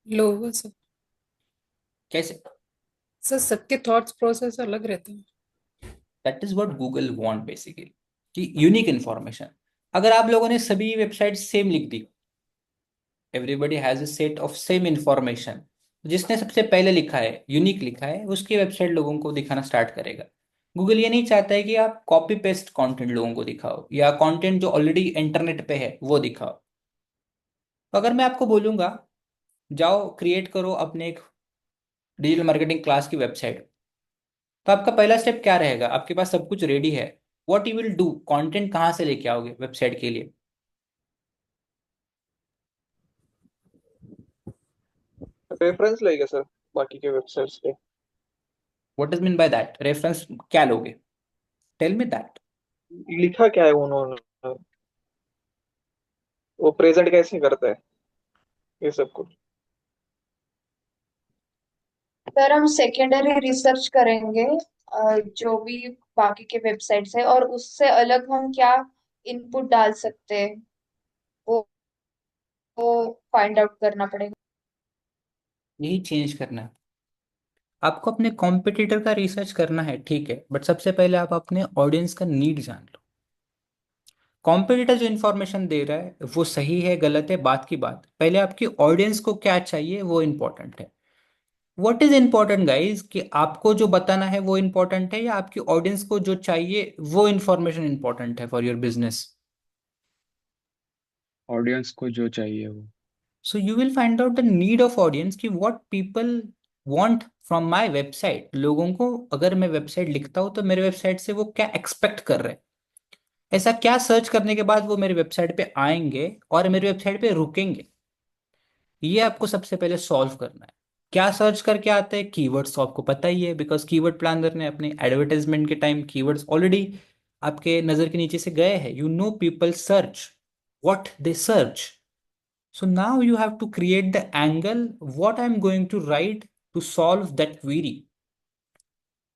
Lower sir. कैसे? सर सबके थॉट्स प्रोसेस अलग रहते हैं। That is what Google want basically, कि यूनिक इन्फॉर्मेशन। अगर आप लोगों ने सभी वेबसाइट सेम लिख दी, everybody has a set of same information, जिसने सबसे पहले लिखा है, यूनिक लिखा है, उसकी वेबसाइट लोगों को दिखाना स्टार्ट करेगा। गूगल ये नहीं चाहता है कि आप कॉपी पेस्ट कंटेंट लोगों को दिखाओ या कंटेंट जो ऑलरेडी इंटरनेट पे है वो दिखाओ। तो अगर मैं आपको बोलूंगा जाओ क्रिएट करो अपने एक डिजिटल मार्केटिंग क्लास की वेबसाइट, तो आपका पहला स्टेप क्या रहेगा? आपके पास सब कुछ रेडी है, what you will do? Content कहाँ से लेके आओगे वेबसाइट के लिए? रेफरेंस लेंगे सर बाकी के वेबसाइट्स के। What is mean by that? Reference क्या लोगे? Tell me that. लिखा क्या है उन्होंने, वो प्रेजेंट कैसे करता है, ये सब कुछ। सर हम सेकेंडरी रिसर्च करेंगे जो भी बाकी के वेबसाइट्स है, और उससे अलग हम क्या इनपुट डाल सकते हैं वो वो फाइंड आउट करना पड़ेगा। यही चेंज करना है आपको। अपने कॉम्पिटिटर का रिसर्च करना है, ठीक है, बट सबसे पहले आप अपने ऑडियंस का नीड जान लो। कॉम्पिटिटर जो इन्फॉर्मेशन दे रहा है वो सही है गलत है बात की बात, पहले आपकी ऑडियंस को क्या चाहिए वो इंपॉर्टेंट है। व्हाट इज इंपॉर्टेंट गाइज, कि आपको जो बताना है वो इंपॉर्टेंट है या आपकी ऑडियंस को जो चाहिए वो इंफॉर्मेशन इंपॉर्टेंट है फॉर योर बिजनेस? ऑडियंस को जो चाहिए वो। So you will find out the need of audience कि what people want from my website। लोगों को अगर मैं वेबसाइट लिखता हूँ तो मेरे वेबसाइट से वो क्या एक्सपेक्ट कर रहे हैं, ऐसा क्या सर्च करने के बाद वो मेरे वेबसाइट पे आएंगे और मेरे वेबसाइट पे रुकेंगे। ये आपको सबसे पहले सॉल्व करना है। क्या सर्च करके आते हैं? कीवर्ड्स तो आपको पता ही है, बिकॉज कीवर्ड प्लानर ने अपने एडवर्टाइजमेंट के टाइम कीवर्ड्स ऑलरेडी आपके नजर के नीचे से गए हैं। You know people search what they search. So now you have to create the angle what I'm going to write to solve that query।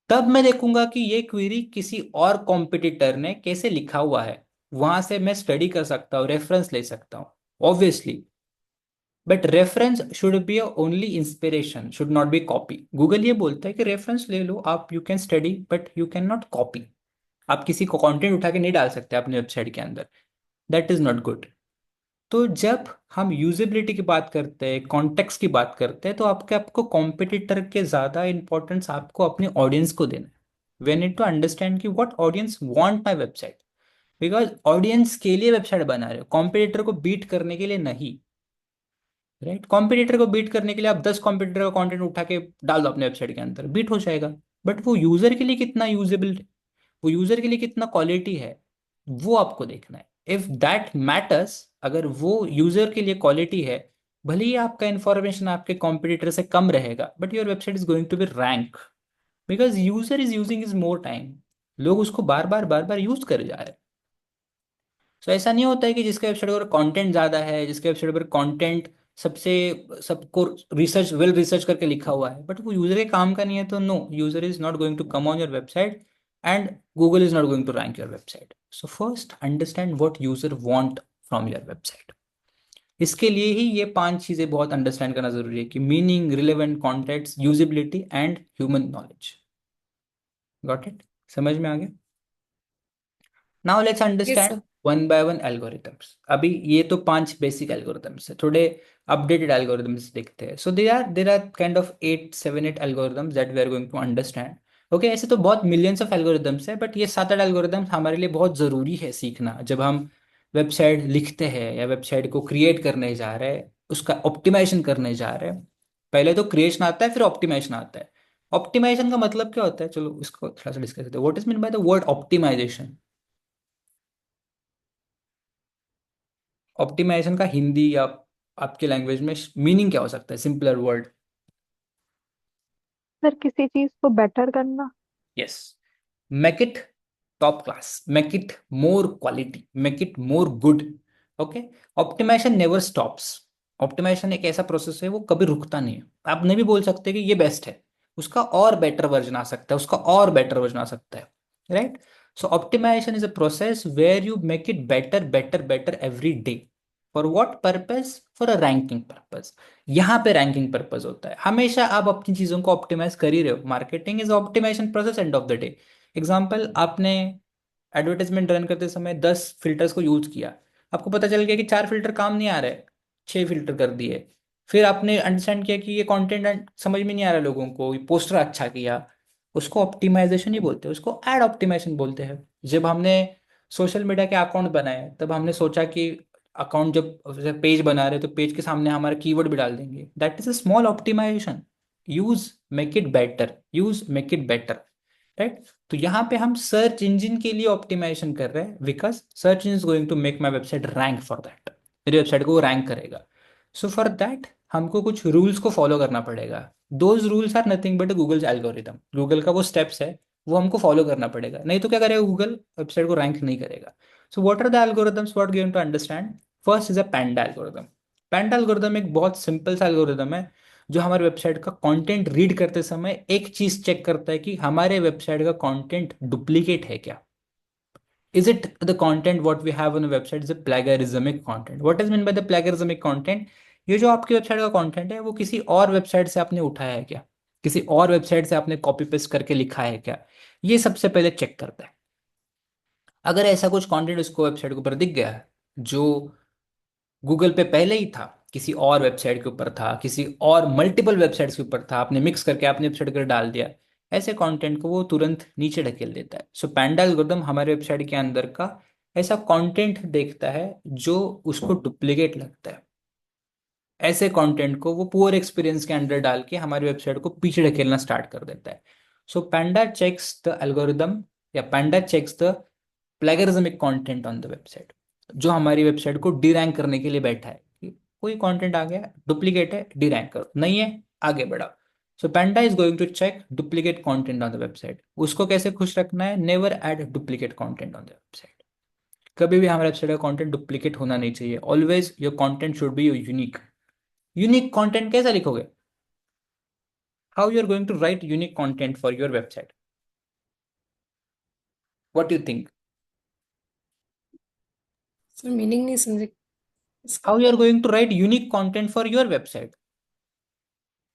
तब मैं देखूंगा कि ये क्वेरी किसी और कॉम्पिटिटर ने कैसे लिखा हुआ है, वहां से मैं स्टडी कर सकता हूँ, रेफरेंस ले सकता हूँ obviously. But reference should be only inspiration, should not be copy. Google ये बोलता है कि रेफरेंस ले लो आप, you can study but you can not copy. आप किसी को कंटेंट उठा के नहीं डाल सकते अपने वेबसाइट के अंदर, दैट इज नॉट गुड। तो जब हम यूजेबिलिटी की बात करते हैं, कॉन्टेक्स्ट की बात करते हैं, तो आपको कॉम्पिटिटर के ज़्यादा इंपॉर्टेंस आपको अपने ऑडियंस को देना है। वी नीड टू अंडरस्टैंड कि what audience want my website, because audience के लिए वेबसाइट बना रहे हो, कॉम्पिटिटर को बीट करने के लिए नहीं। राइट? कॉम्पिटिटर को बीट करने के लिए आप 10 कॉम्पिटिटर का कंटेंट उठा के डाल दो अपने वेबसाइट के अंदर, बीट हो जाएगा। बट वो यूजर के लिए कितना यूजेबल, वो यूजर के लिए कितना क्वालिटी है, वो आपको देखना है। इफ दैट मैटर्स, अगर वो यूजर के लिए क्वालिटी है, भले ही आपका इंफॉर्मेशन आपके कॉम्पिटिटर से कम रहेगा but your website is going to be rank, because user is using is more time. लोग उसको बार बार यूज कर जा रहे हैं। सो ऐसा नहीं होता है कि जिसके वेबसाइट पर कंटेंट ज्यादा है, जिसके वेबसाइट पर कंटेंट सबसे सबको रिसर्च वेल रिसर्च करके लिखा हुआ है, बट वो यूजर के काम का नहीं है, तो no, user is not going to come on your website and Google is not going to rank your website. So first understand what user want from your website. इसके लिए ही ये 5 चीजें बहुत अंडरस्टैंड करना जरूरी है, कि meaning, relevant context, usability and human knowledge. Got it? समझ में आ गया? Now let's yes understand sir. One by one algorithms. अभी ये तो 5 बेसिक एल्गोरिथम्स है, थोड़े अपडेटेड एल्गोरिथम्स देखते हैं। So there are kind of 8 7 8 algorithms that we are going to understand. Okay, ऐसे तो बहुत मिलियंस ऑफ एल्गोरिथम्स है, बट ये 7 8 एल्गोरिथम्स हमारे लिए बहुत ज़रूरी है सीखना, जब हम वेबसाइट लिखते हैं या वेबसाइट को क्रिएट करने जा रहे हैं, उसका ऑप्टिमाइजेशन करने जा रहे हैं। पहले तो क्रिएशन आता है, फिर ऑप्टिमाइजेशन आता है। ऑप्टिमाइजेशन का मतलब क्या होता है, चलो इसको थोड़ा सा डिस्कस करते हैं। What is mean by the word optimization? Optimization का हिंदी या आपके लैंग्वेज में मीनिंग क्या हो सकता है, सिंपलर वर्ड? सर किसी चीज को बेटर करना। Yes, make it top class, make it more quality, make it more good. Okay, optimization never stops. Optimization एक ऐसा प्रोसेस है, वो कभी रुकता नहीं है। आप नहीं भी बोल सकते कि ये बेस्ट है, उसका और बेटर वर्जन आ सकता है, उसका और बेटर वर्जन आ सकता है, right? So optimization is a process where you make it better better better every day. For what purpose? For a ranking purpose. यहाँ पे रैंकिंग पर्पस होता है। हमेशा आप अपनी चीज़ों को ऑप्टिमाइज कर ही रहे हो। Marketing is optimization process end of the day. Example, आपने एडवर्टाइजमेंट रन करते समय 10 फिल्टर्स को यूज किया, आपको पता चल गया कि 4 फिल्टर काम नहीं आ रहे, 6 फिल्टर कर दिए। फिर आपने अंडरस्टैंड किया कि ये कंटेंट समझ में नहीं आ रहा लोगों को, ये पोस्टर अच्छा किया, उसको ऑप्टिमाइजेशन ही बोलते हैं, उसको एड ऑप्टिमाइजेशन बोलते हैं। जब हमने सोशल मीडिया के अकाउंट बनाए, तब हमने सोचा कि अकाउंट जब पेज बना रहे तो पेज के सामने हमारा कीवर्ड भी डाल देंगे। That is a small optimization. Use make it better, use make it better, right? तो यहाँ पे हम सर्च इंजन के लिए ऑप्टिमाइजेशन कर रहे हैं, because search engine is going to make my website rank for that. मेरी वेबसाइट को वो रैंक करेगा। सो फॉर दैट हमको कुछ रूल्स को फॉलो करना पड़ेगा। Those rules are nothing but Google's algorithm. Google का वो स्टेप्स है, वो हमको फॉलो करना पड़ेगा, नहीं तो क्या करेगा गूगल? वेबसाइट को रैंक नहीं करेगा। So what are the algorithms what going to understand? First is a panda algorithm. Panda algorithm एक बहुत सिंपल सा एल्गोरिदम है, जो हमारे वेबसाइट का कंटेंट रीड करते समय एक चीज चेक करता है कि हमारे वेबसाइट का कंटेंट डुप्लीकेट है क्या। Is it the content what we have on the website is a plagiarismic content? What is meant by the plagiarismic content? ये जो आपकी वेबसाइट का कंटेंट है, वो किसी और वेबसाइट से आपने उठाया है क्या, किसी और वेबसाइट से आपने कॉपी पेस्ट करके लिखा है क्या, ये सबसे पहले चेक करता है। अगर ऐसा कुछ कंटेंट उसको वेबसाइट के ऊपर दिख गया है जो गूगल पे पहले ही था, किसी और वेबसाइट के ऊपर था, किसी और मल्टीपल वेबसाइट्स के ऊपर था, आपने मिक्स करके आपने वेबसाइट पर डाल दिया, ऐसे कंटेंट को वो तुरंत नीचे ढकेल देता है। सो पैंडा एल्गोरिथम हमारे वेबसाइट के अंदर का ऐसा कंटेंट देखता है जो उसको डुप्लीकेट लगता है। ऐसे कंटेंट को वो पुअर एक्सपीरियंस के अंदर डाल के हमारी वेबसाइट को पीछे ढकेलना स्टार्ट कर देता है। So Panda checks the algorithm, या Panda checks the plagiarismic content on the website, जो हमारी वेबसाइट को डी रैंक करने के लिए बैठा है कि कोई कंटेंट आ गया डुप्लीकेट है, डी रैंक करो, नहीं है आगे बढ़ाओ। So Panda is going to check duplicate content on the website. उसको कैसे खुश रखना है? Never add duplicate content on the website. कभी भी हमारे वेबसाइट का कंटेंट डुप्लीकेट होना नहीं चाहिए। Always your content should be unique. Unique content कैसा लिखोगे? How you are going to write unique content for your website? What you think? Sir मीनिंग नहीं समझे इसका। How you are going to write unique content for your website?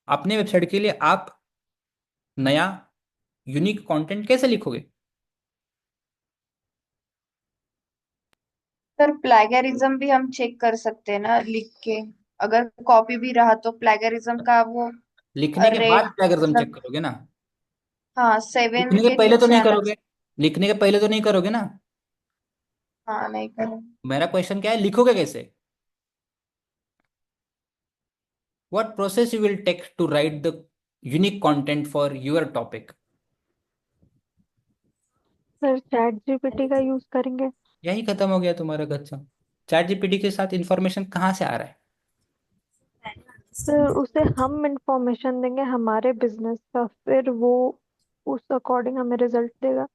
अपने website के लिए आप नया यूनिक कंटेंट कैसे लिखोगे? सर प्लेगरिज्म भी हम चेक कर सकते हैं ना लिख के। अगर कॉपी भी रहा तो प्लेगरिज्म का वो लिखने के बाद रेट प्लेगरिज्म चेक मतलब करोगे ना। हाँ 7 लिखने के के पहले तो नीचे नहीं आना करोगे। चाहिए। लिखने के पहले तो नहीं करोगे ना। हाँ नहीं करें। मेरा क्वेश्चन क्या है, लिखोगे कैसे? What process you will take to write the unique content for your topic? Sir chat GPT का यूज करेंगे। यही खत्म हो गया तुम्हारा खर्चा। चैट जीपीटी के साथ इंफॉर्मेशन कहाँ से आ रहा है? सर उसे हम इंफॉर्मेशन देंगे हमारे बिजनेस का, फिर वो उस अकॉर्डिंग हमें रिजल्ट देगा।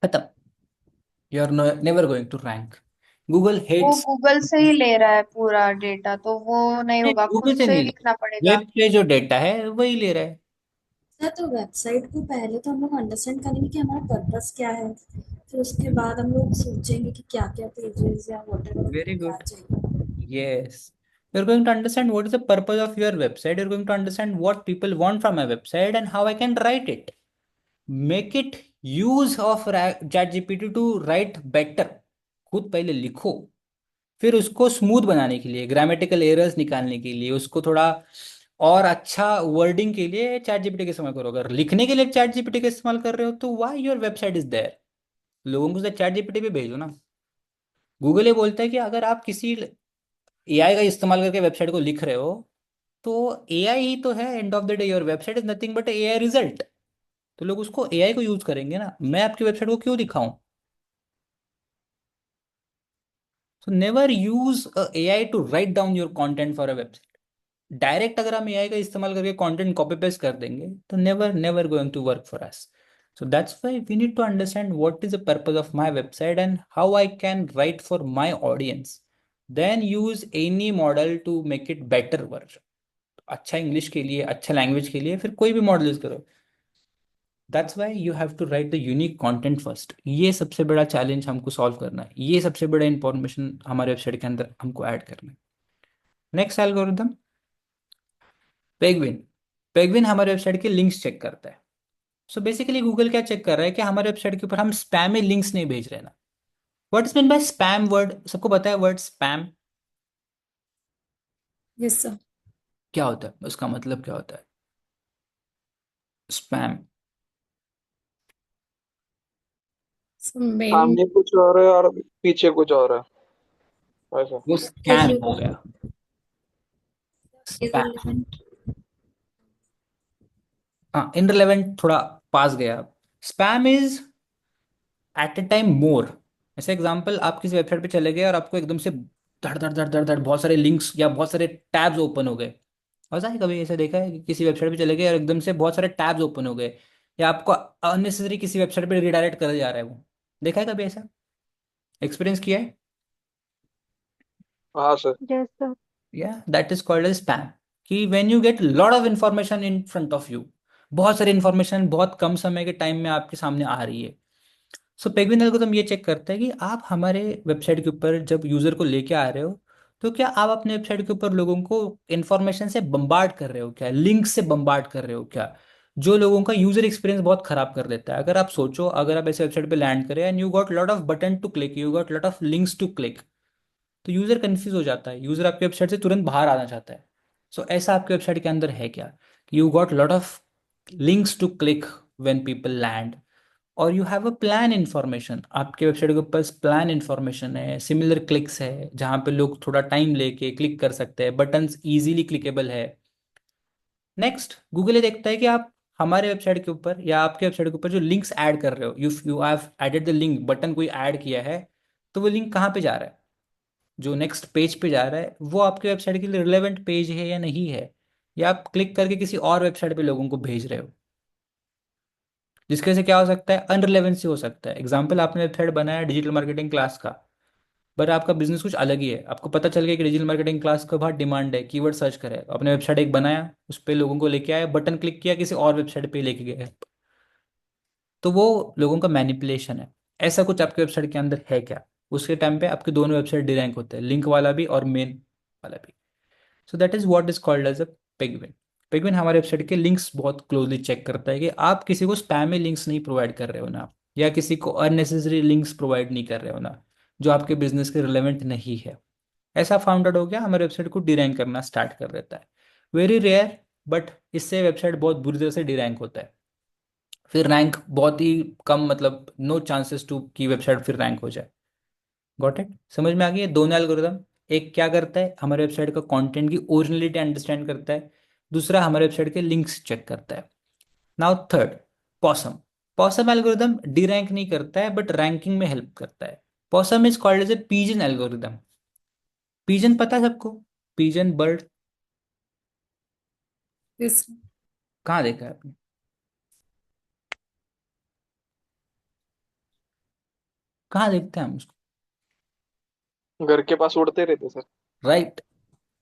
खत्म। You are never going to rank. Google वो हेट्स। गूगल से ही ले रहा है पूरा डेटा, तो वो नहीं नहीं, होगा, खुद गूगल से से ही नहीं, लिखना पड़ेगा। वेब पे जो डेटा है वही ले रहा है। अच्छा, तो वेबसाइट को पहले तो हम लोग अंडरस्टैंड करेंगे कि हमारा पर्पस क्या है, फिर उसके बाद हम लोग सोचेंगे कि क्या क्या पेजेस या व्हाटएवर वेरी क्या गुड। चाहिए। Yes. You're going to understand what is the purpose of your website. You're going to understand what people want from my website and how I can write it. Make it use of ChatGPT to write better. खुद पहले लिखो, फिर उसको smooth बनाने के लिए, grammatical errors निकालने के लिए, उसको थोड़ा और अच्छा वर्डिंग के लिए चैट जीपीटी का इस्तेमाल करो। अगर लिखने के लिए चैट जीपीटी का इस्तेमाल कर रहे हो तो why your website is there? लोगों को चैट जीपीटी पे भेजो ना। गूगल ये बोलता है कि अगर आप किसी एआई का इस्तेमाल करके वेबसाइट को लिख रहे हो तो एआई ही तो है। And of the day your website is nothing but AI result. तो लोग उसको एआई को यूज करेंगे ना, मैं आपकी वेबसाइट को क्यों दिखाऊं? So never use AI to write down your content for a website. Direct अगर हम एआई का इस्तेमाल करके कंटेंट कॉपी पेस्ट कर देंगे तो never never going to work for us. So that's why we need to understand what is the purpose of my website and how I can write for my audience. Then use any model to make it better version. अच्छा English के लिए, अच्छा language के लिए फिर कोई भी model use करो। That's why you have to write the unique content first. ये सबसे बड़ा चैलेंज हमको सॉल्व करना है, ये सबसे बड़ा इंफॉर्मेशन हमारे वेबसाइट के अंदर हमको ऐड करना है। Next algorithm पेगविन। पेगविन हमारे वेबसाइट के लिंक्स चेक करता है। सो बेसिकली गूगल क्या चेक कर रहा है कि हमारे वेबसाइट के ऊपर हम स्पैम में लिंक्स नहीं भेज रहे ना। What is mean bye spam word, सबको पता है वर्ड स्पैम यस सर। क्या होता है, उसका मतलब क्या होता है स्पैम? So main सामने कुछ और है और पीछे कुछ और है, ऐसा। वो स्कैम हो irrelevant, गया, स्पैम। irrelevant. हाँ, इनरिलेवेंट थोड़ा पास गया। Spam is at a time more. ऐसे एग्जांपल, आप किसी वेबसाइट पे चले गए और आपको एकदम से धड़ धड़ धड़ धड़ धड़ बहुत सारे लिंक्स या बहुत सारे टैब्स ओपन हो गए। ऐसा है कभी ऐसा देखा है कि किसी वेबसाइट पे चले गए और एकदम से बहुत सारे टैब्स ओपन हो गए, या आपको अननेसेसरी किसी वेबसाइट पे रिडायरेक्ट कर जा रहा है वो? देखा है कभी ऐसा, एक्सपीरियंस किया है? हाँ सर। Yes sir. या that is called as spam. कि when you get lot of information in front of you, बहुत सारी इंफॉर्मेशन बहुत कम समय के टाइम में आपके सामने आ रही है। सो पेगविन एल्गोरिथम ये चेक करता है कि आप हमारे वेबसाइट के ऊपर जब यूजर को लेके आ रहे हो, तो क्या आप अपने वेबसाइट के ऊपर लोगों को इंफॉर्मेशन से बम्बार्ड कर रहे हो क्या, लिंक से बम्बार्ड कर रहे हो क्या, जो लोगों का यूजर एक्सपीरियंस बहुत खराब कर देता है। अगर आप सोचो, अगर आप ऐसे वेबसाइट पे लैंड करें and you got lot of button to click, you got lot of links to click, तो यूजर कंफ्यूज हो जाता है, यूजर आपके वेबसाइट से तुरंत बाहर आना चाहता है। सो ऐसा आपके वेबसाइट के अंदर है क्या कि you got lot of links to click when people land, और you have a plan information, आपके वेबसाइट के ऊपर प्लान इन्फॉर्मेशन है, सिमिलर क्लिक्स है जहाँ पे लोग थोड़ा टाइम लेके क्लिक कर सकते हैं, बटन्स इजीली क्लिकेबल है। नेक्स्ट गूगल ये देखता है कि आप हमारे वेबसाइट के ऊपर या आपके वेबसाइट के ऊपर जो लिंक्स ऐड कर रहे हो, you you have added the link, button कोई ऐड किया है, तो वो लिंक कहाँ पे जा रहा है, जो नेक्स्ट पेज पे जा रहा है वो आपके वेबसाइट के लिए रिलेवेंट पेज है या नहीं है, या आप क्लिक करके किसी और वेबसाइट पे लोगों को भेज रहे हो, जिसकी वजह से क्या हो सकता है, अनरिलेवेंसी हो सकता है। एग्जाम्पल, आपने वेबसाइट बनाया डिजिटल मार्केटिंग क्लास का, बट आपका बिजनेस कुछ अलग ही है, आपको पता चल गया कि डिजिटल मार्केटिंग क्लास का बहुत डिमांड है, कीवर्ड सर्च करे, आपने वेबसाइट एक बनाया, उस पर लोगों को लेके आया, बटन क्लिक किया, किसी और वेबसाइट पे लेके गए, तो वो लोगों का मैनिपुलेशन है। ऐसा कुछ आपके वेबसाइट के अंदर है क्या? उसके टाइम पे आपके दोनों वेबसाइट डी रैंक होते हैं, लिंक वाला भी और मेन वाला भी। So that is what is called as a penguin. Penguin हमारे वेबसाइट के लिंक्स बहुत क्लोजली चेक करता है कि आप किसी को स्पैम में लिंक्स नहीं प्रोवाइड कर रहे हो ना, या किसी को अननेसेसरी लिंक्स प्रोवाइड नहीं कर रहे हो ना, जो आपके बिजनेस के रिलेवेंट नहीं है। ऐसा फाउंडेड हो गया, हमारे वेबसाइट को डी रैंक करना स्टार्ट कर देता है। वेरी रेयर, बट इससे वेबसाइट बहुत बुरी तरह से डी रैंक होता है। फिर रैंक बहुत ही कम, मतलब नो चांसेस टू की वेबसाइट फिर रैंक हो जाए। गॉट इट, समझ में आ गई है दोनों एल्गोरिदम? एक क्या करता है, हमारे वेबसाइट का कंटेंट की ओरिजिनलिटी अंडरस्टैंड करता है, दूसरा हमारे वेबसाइट के लिंक्स चेक करता है। Now third, possum. Possum algorithm derank नहीं करता है बट रैंकिंग में हेल्प करता है। Possum is called as a pigeon algorithm. Pigeon पता है सबको, पीजन बर्ड, this कहाँ देखा है आपने? कहाँ देखते हैं हम उसको? घर के पास उड़ते रहते सर। राइट।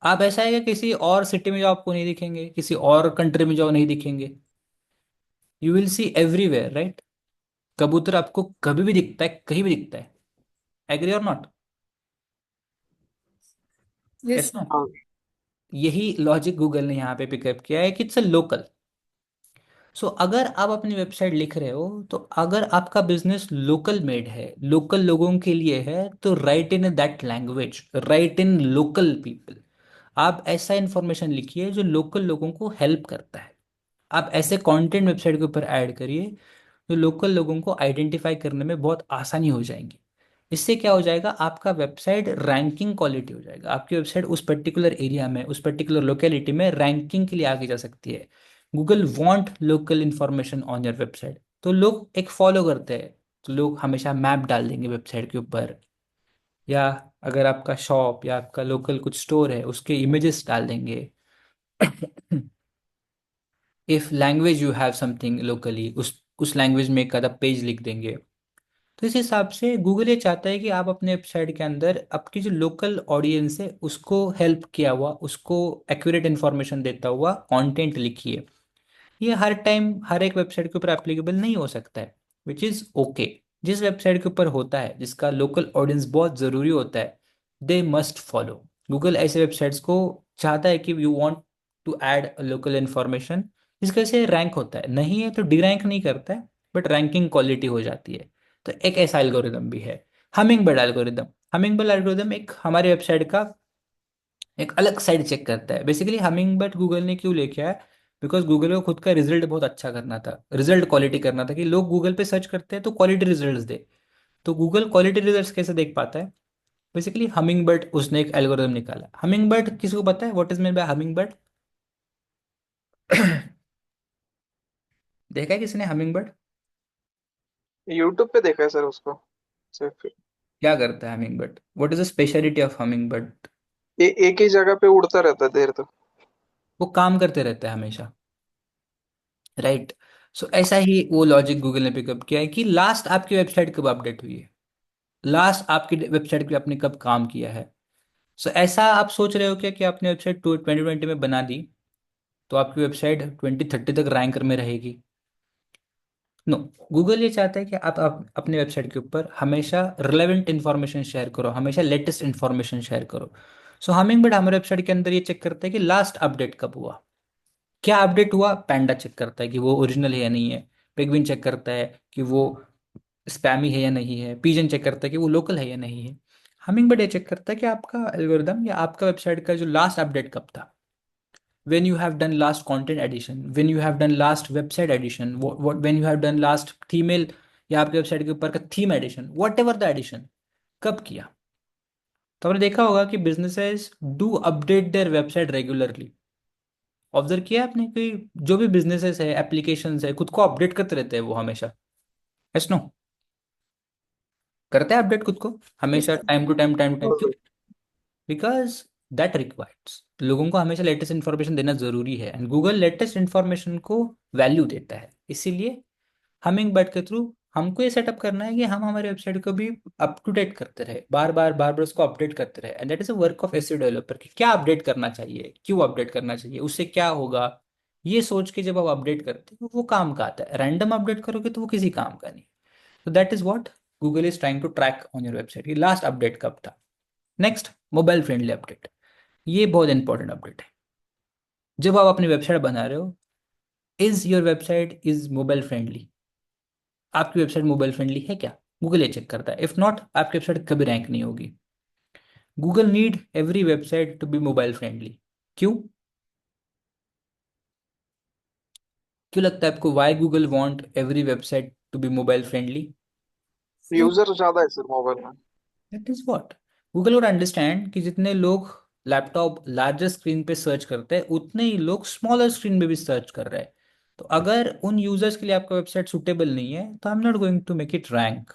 आप ऐसा है कि किसी और सिटी में जाओ आपको नहीं दिखेंगे, किसी और कंट्री में जाओ नहीं दिखेंगे, you will see everywhere, right? कबूतर आपको कभी भी दिखता है, कहीं भी दिखता है, एग्री और नॉट? Yes this no? हाँ। यही लॉजिक गूगल ने यहाँ पे पिकअप किया है कि इट्स अ लोकल। सो अगर आप अपनी वेबसाइट लिख रहे हो, तो अगर आपका बिजनेस लोकल मेड है, लोकल लोगों के लिए है, तो right in that language, right in local people. आप ऐसा इंफॉर्मेशन लिखिए जो लोकल लोगों को हेल्प करता है। आप ऐसे कंटेंट वेबसाइट के ऊपर ऐड करिए जो लोकल लोगों को आइडेंटिफाई करने में बहुत आसानी हो जाएंगी। इससे क्या हो जाएगा, आपका वेबसाइट रैंकिंग क्वालिटी हो जाएगा, आपकी वेबसाइट उस पर्टिकुलर एरिया में, उस पर्टिकुलर लोकेलिटी में रैंकिंग के लिए आगे जा सकती है। Google want local information on your website, तो लोग एक फॉलो करते हैं, तो लोग हमेशा मैप डाल देंगे वेबसाइट के ऊपर, या अगर आपका शॉप या आपका लोकल कुछ स्टोर है उसके इमेजेस डाल देंगे। If language you have something locally, उस लैंग्वेज में एक आधा पेज लिख देंगे। तो इस हिसाब से गूगल ये चाहता है कि आप अपने वेबसाइट के अंदर आपकी जो लोकल ऑडियंस है उसको हेल्प किया हुआ, उसको एक्यूरेट इन्फॉर्मेशन देता हुआ कंटेंट लिखिए। ये हर टाइम हर एक वेबसाइट के ऊपर एप्लीकेबल नहीं हो सकता है, विच इज़ ओके। जिस वेबसाइट के ऊपर होता है, जिसका लोकल ऑडियंस बहुत ज़रूरी होता है, दे मस्ट फॉलो। गूगल ऐसे वेबसाइट्स को चाहता है कि you want to add local information, जिसकी वजह से रैंक होता है। नहीं है तो डी रैंक नहीं करता है, बट रैंकिंग क्वालिटी हो जाती है। तो एक ऐसा एल्गोरिदम भी है, humming bird algorithm. Humming bird algorithm एक हमारी वेबसाइट का एक अलग साइड चेक करता है। बेसिकली हमिंग बर्ड गूगल ने क्यों लेके आया? बिकॉज गूगल को खुद का रिजल्ट बहुत अच्छा करना था, रिजल्ट क्वालिटी करना था, कि लोग गूगल पे सर्च करते हैं तो क्वालिटी रिजल्ट्स दे। तो गूगल क्वालिटी रिजल्ट्स कैसे देख पाता है? बेसिकली हमिंग बर्ड उसने एक एल्गोरिदम निकाला। हमिंग बर्ड किसको पता है what is mean bye humming bird? देखा है किसी ने हमिंग बर्ड? यूट्यूब पे देखा है सर उसको सिर्फ। क्या करता है humming bird? What is the speciality of humming bird? एक ही जगह पे उड़ता रहता है देर तक। वो काम करते रहता है हमेशा, राइट? सो ऐसा ही वो लॉजिक गूगल ने पिकअप किया है कि लास्ट आपकी वेबसाइट कब अपडेट हुई है, लास्ट आपकी वेबसाइट पे आपने कब काम किया है। सो ऐसा आप सोच रहे हो क्या कि आपने वेबसाइट 2020 में बना दी तो आपकी वेबसाइट 2030 तक रैंक में रहेगी? नो। गूगल ये चाहता है कि आप अपने वेबसाइट के ऊपर हमेशा रिलेवेंट इन्फॉर्मेशन शेयर करो, हमेशा लेटेस्ट इन्फॉर्मेशन शेयर करो। सो हमिंग बर्ड हमारे वेबसाइट के अंदर ये चेक करता है कि लास्ट अपडेट कब हुआ, क्या अपडेट हुआ। पैंडा चेक करता है कि वो ओरिजिनल है या नहीं है। पेंगुइन चेक करता है कि वो स्पैमी है या नहीं है। पिजन चेक करता है कि वो लोकल है या नहीं है। हमिंग बर्ड ये चेक करता है कि आपका एल्गोरिदम या आपका वेबसाइट का जो लास्ट अपडेट कब था, when you have done last content addition, when you have done last website addition, when you have done last email या आपके वेबसाइट के ऊपर का theme edition, whatever the edition कब किया। तो आपने देखा होगा कि businesses do update their website regularly. Observe किया आपने कि जो भी बिजनेसेस है, एप्लीकेशंस है, खुद को अपडेट करते रहते हैं वो हमेशा। Yes no? करते हैं अपडेट खुद को हमेशा, time to time, time to time. क्यों? बिकॉज दैट रिक्वायर्स, लोगों को हमेशा लेटेस्ट इन्फॉर्मेशन देना जरूरी है, एंड गूगल लेटेस्ट इन्फॉर्मेशन को वैल्यू देता है। इसीलिए हमिंग बर्ड के थ्रू हमको ये सेटअप करना है कि हम हमारे वेबसाइट को भी अप टू डेट करते रहे, बार बार बार बार उसको अपडेट करते रहे। And that is a work of SEO developer कि क्या अपडेट करना चाहिए, क्यों अपडेट करना चाहिए, उससे क्या होगा। ये सोच के जब आप अपडेट करते हो वो काम का आता है। रैंडम अपडेट करोगे तो वो किसी काम का नहीं। तो that is what Google is trying to track on your website कि लास्ट अपडेट कब था। Next, mobile friendly update. ये बहुत इंपॉर्टेंट अपडेट है। जब आप अपनी वेबसाइट बना रहे हो, is your website is mobile friendly? आपकी वेबसाइट मोबाइल फ्रेंडली है क्या? गूगल ये चेक करता है। इफ नॉट, आपकी वेबसाइट कभी रैंक नहीं होगी। Google need every website to be mobile friendly. क्यों? क्यों लगता है आपको why Google want every website to be mobile friendly? User ज्यादा है सर मोबाइल में। That is what Google would understand कि जितने लोग लैपटॉप लार्जर स्क्रीन पे सर्च करते हैं उतने ही लोग स्मॉलर स्क्रीन पे भी सर्च कर रहे हैं। तो अगर उन यूजर्स के लिए आपका वेबसाइट सुटेबल नहीं है तो I am not going to make it rank.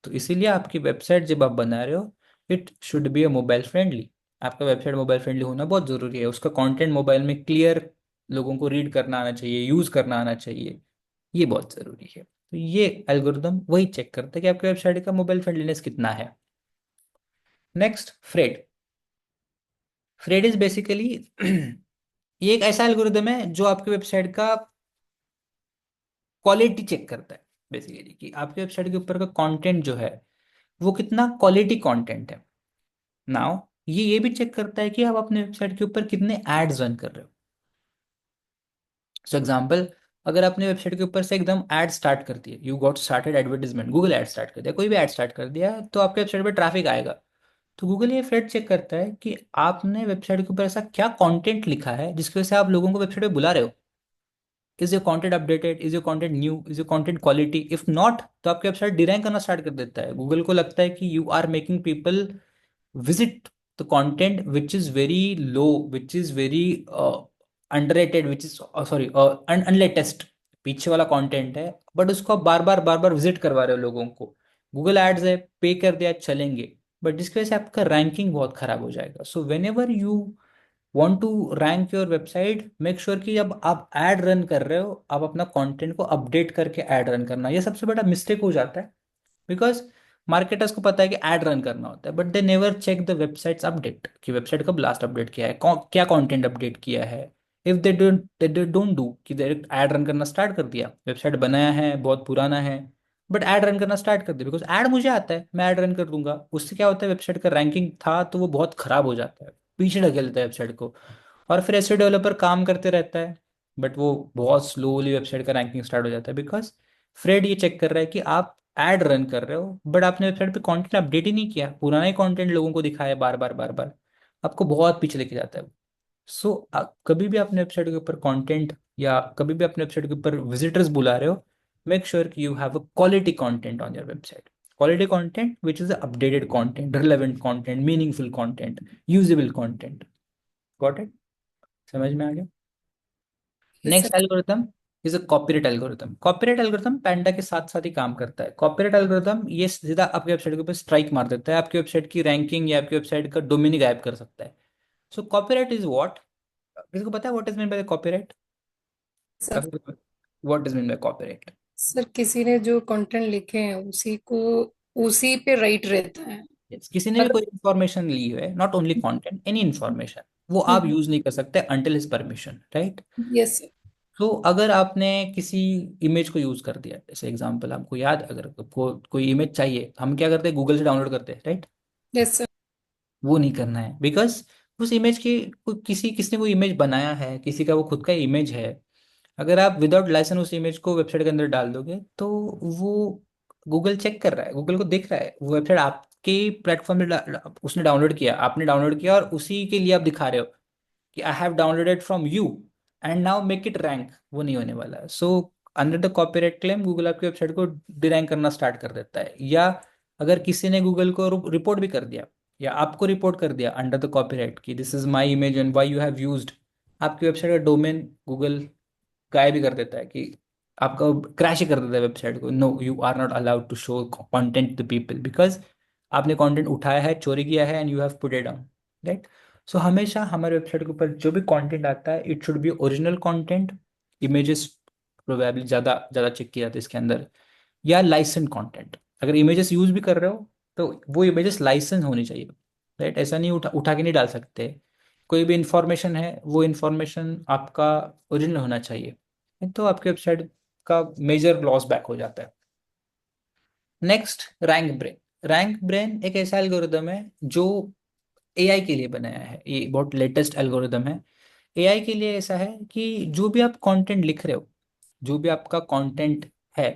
तो इसीलिए आपकी वेबसाइट जब आप बना रहे हो, it should be a mobile friendly. आपका वेबसाइट मोबाइल फ्रेंडली होना बहुत ज़रूरी है। उसका कंटेंट मोबाइल में क्लियर, लोगों को रीड करना आना चाहिए, यूज़ करना आना चाहिए। ये बहुत ज़रूरी है। तो ये एल्गोरिदम वही चेक करता है कि आपकी वेबसाइट का मोबाइल फ्रेंडलीनेस कितना है। Next, Fred. Fred is basically ये एक ऐसा एल्गोरिदम है जो आपकी वेबसाइट का क्वालिटी चेक करता है। बेसिकली कि आपकी वेबसाइट के ऊपर का कंटेंट जो है वो कितना क्वालिटी कंटेंट है। नाउ ये भी चेक करता है कि आप अपने वेबसाइट के ऊपर कितने एड्स रन कर रहे हो। सो एग्जांपल, अगर आपने वेबसाइट के ऊपर से एकदम एड स्टार्ट कर दिया, you got started advertisement, Google ad start कर दिया, कोई भी एड स्टार्ट कर दिया, तो आपके वेबसाइट पे ट्रैफिक आएगा। तो गूगल ये फिर चेक करता है कि आपने वेबसाइट के ऊपर ऐसा क्या कंटेंट लिखा है जिसकी वजह से आप लोगों को वेबसाइट पे बुला रहे हो। Is your content updated, is your content new, is your content quality? If not, तो आपकी वेबसाइट डिरैंक करना स्टार्ट कर देता है। गूगल को लगता है कि you are making people visit the content which is very low, which is very underrated, which is sorry unlatest, पीछे वाला कंटेंट है, बट उसको आप बार बार विजिट करवा रहे हो लोगों को। गूगल एड्स है, पे कर दिया, चलेंगे, बट जिसकी वजह से आपका रैंकिंग बहुत खराब हो जाएगा। So whenever you want to rank your website, make sure कि जब आप एड रन कर रहे हो आप अपना कंटेंट को अपडेट करके एड रन करना। ये सबसे बड़ा मिस्टेक हो जाता है बिकॉज मार्केटर्स को पता है कि एड रन करना होता है, but they never check the websites update कि वेबसाइट कब लास्ट अपडेट किया है, क्या कंटेंट अपडेट किया है। इफ दे डोंट डू कि डायरेक्ट एड रन करना स्टार्ट कर दिया, वेबसाइट बनाया है बहुत पुराना है बट ऐड रन करना स्टार्ट कर दिया, बिकॉज ऐड मुझे आता है, मैं ऐड रन कर दूंगा, उससे क्या होता है वेबसाइट का रैंकिंग था तो वो बहुत खराब हो जाता है, पीछे ढकेल देता है वेबसाइट को। और फिर ऐसे डेवलपर काम करते रहता है बट वो बहुत स्लोली वेबसाइट का रैंकिंग स्टार्ट हो जाता है, बिकॉज फ्रेड ये चेक कर रहा है कि आप ऐड रन कर रहे हो बट आपने वेबसाइट पे कंटेंट अपडेट ही नहीं किया, पुराना ही कंटेंट लोगों को दिखाया बार बार बार बार, आपको बहुत पीछे लेके जाता है। सो कभी भी अपने वेबसाइट के ऊपर कंटेंट या कभी भी अपने वेबसाइट के ऊपर विजिटर्स बुला रहे हो, मेक श्योर कि you have a quality content on your website, quality content which is updated content, relevant content, meaningful content, usable content. Got it? समझ में आ गया? Yes, sir. Next algorithm is a copyright algorithm. Copyright algorithm Panda के साथ साथ ही काम करता है। कॉपीराइट एल्गोरिथम ये सीधा आपके वेबसाइट के ऊपर स्ट्राइक मार देता है, आपकी वेबसाइट की रैंकिंग या आपकी वेबसाइट का डोमेन ही गायब कर सकता है। सो कॉपीराइट इज व्हाट, किसको पता है what is mean bye copyright? Sir what is mean bye copyright? Sir किसी ने जो कंटेंट लिखे हैं उसी को उसी पे राइट रहता है। किसी ने भी अगर कोई इंफॉर्मेशन ली है, not only content, any information, वो आप यूज नहीं कर सकते until his permission, right? Yes sir. तो अगर आपने किसी इमेज को यूज कर दिया, जैसे एग्जांपल आपको याद, अगर कोई इमेज चाहिए हम क्या करते हैं, गूगल से डाउनलोड करते हैं, राइट? Yes sir. वो नहीं करना है, बिकॉज उस इमेज की किसने कोई इमेज बनाया है, किसी का वो खुद का इमेज है, अगर आप विदाउट लाइसेंस उस इमेज को वेबसाइट के अंदर डाल दोगे तो वो गूगल चेक कर रहा है, गूगल को दिख रहा है वो वेबसाइट आपके प्लेटफॉर्म में उसने डाउनलोड किया, आपने डाउनलोड किया और उसी के लिए आप दिखा रहे हो कि I have downloaded from you and now make it rank, वो नहीं होने वाला है। So under the copyright claim Google आपकी वेबसाइट को डिरैंक करना स्टार्ट कर देता है, या अगर किसी ने गूगल को रिपोर्ट भी कर दिया या आपको रिपोर्ट कर दिया अंडर द कॉपीराइट कि this is my image and Y you have used, आपकी वेबसाइट का डोमेन गूगल गायब भी कर देता है, कि आपका क्रैश ही कर देता है वेबसाइट को, no you are not allowed to show content to people because आपने कंटेंट उठाया है, चोरी किया है and you have put it down, right? So हमेशा हमारे वेबसाइट के ऊपर जो भी कंटेंट आता है it should be original content, images probably ज़्यादा ज़्यादा चेक किया जाता है इसके अंदर, या लाइसेंस कंटेंट। अगर इमेजेस यूज भी कर रहे हो तो वो इमेजेस लाइसेंस होनी चाहिए, राइट? ऐसा नहीं उठा उठा के नहीं डाल सकते, कोई भी इंफॉर्मेशन है वो इंफॉर्मेशन आपका ओरिजिनल होना चाहिए, नहीं तो आपके वेबसाइट का मेजर लॉस बैक हो जाता है। Next, rank brain. Rank brain एक ऐसा एल्गोरिदम है जो एआई के लिए बनाया है, ये बहुत लेटेस्ट एल्गोरिदम है। एआई के लिए ऐसा है कि जो भी आप कंटेंट लिख रहे हो, जो भी आपका कंटेंट है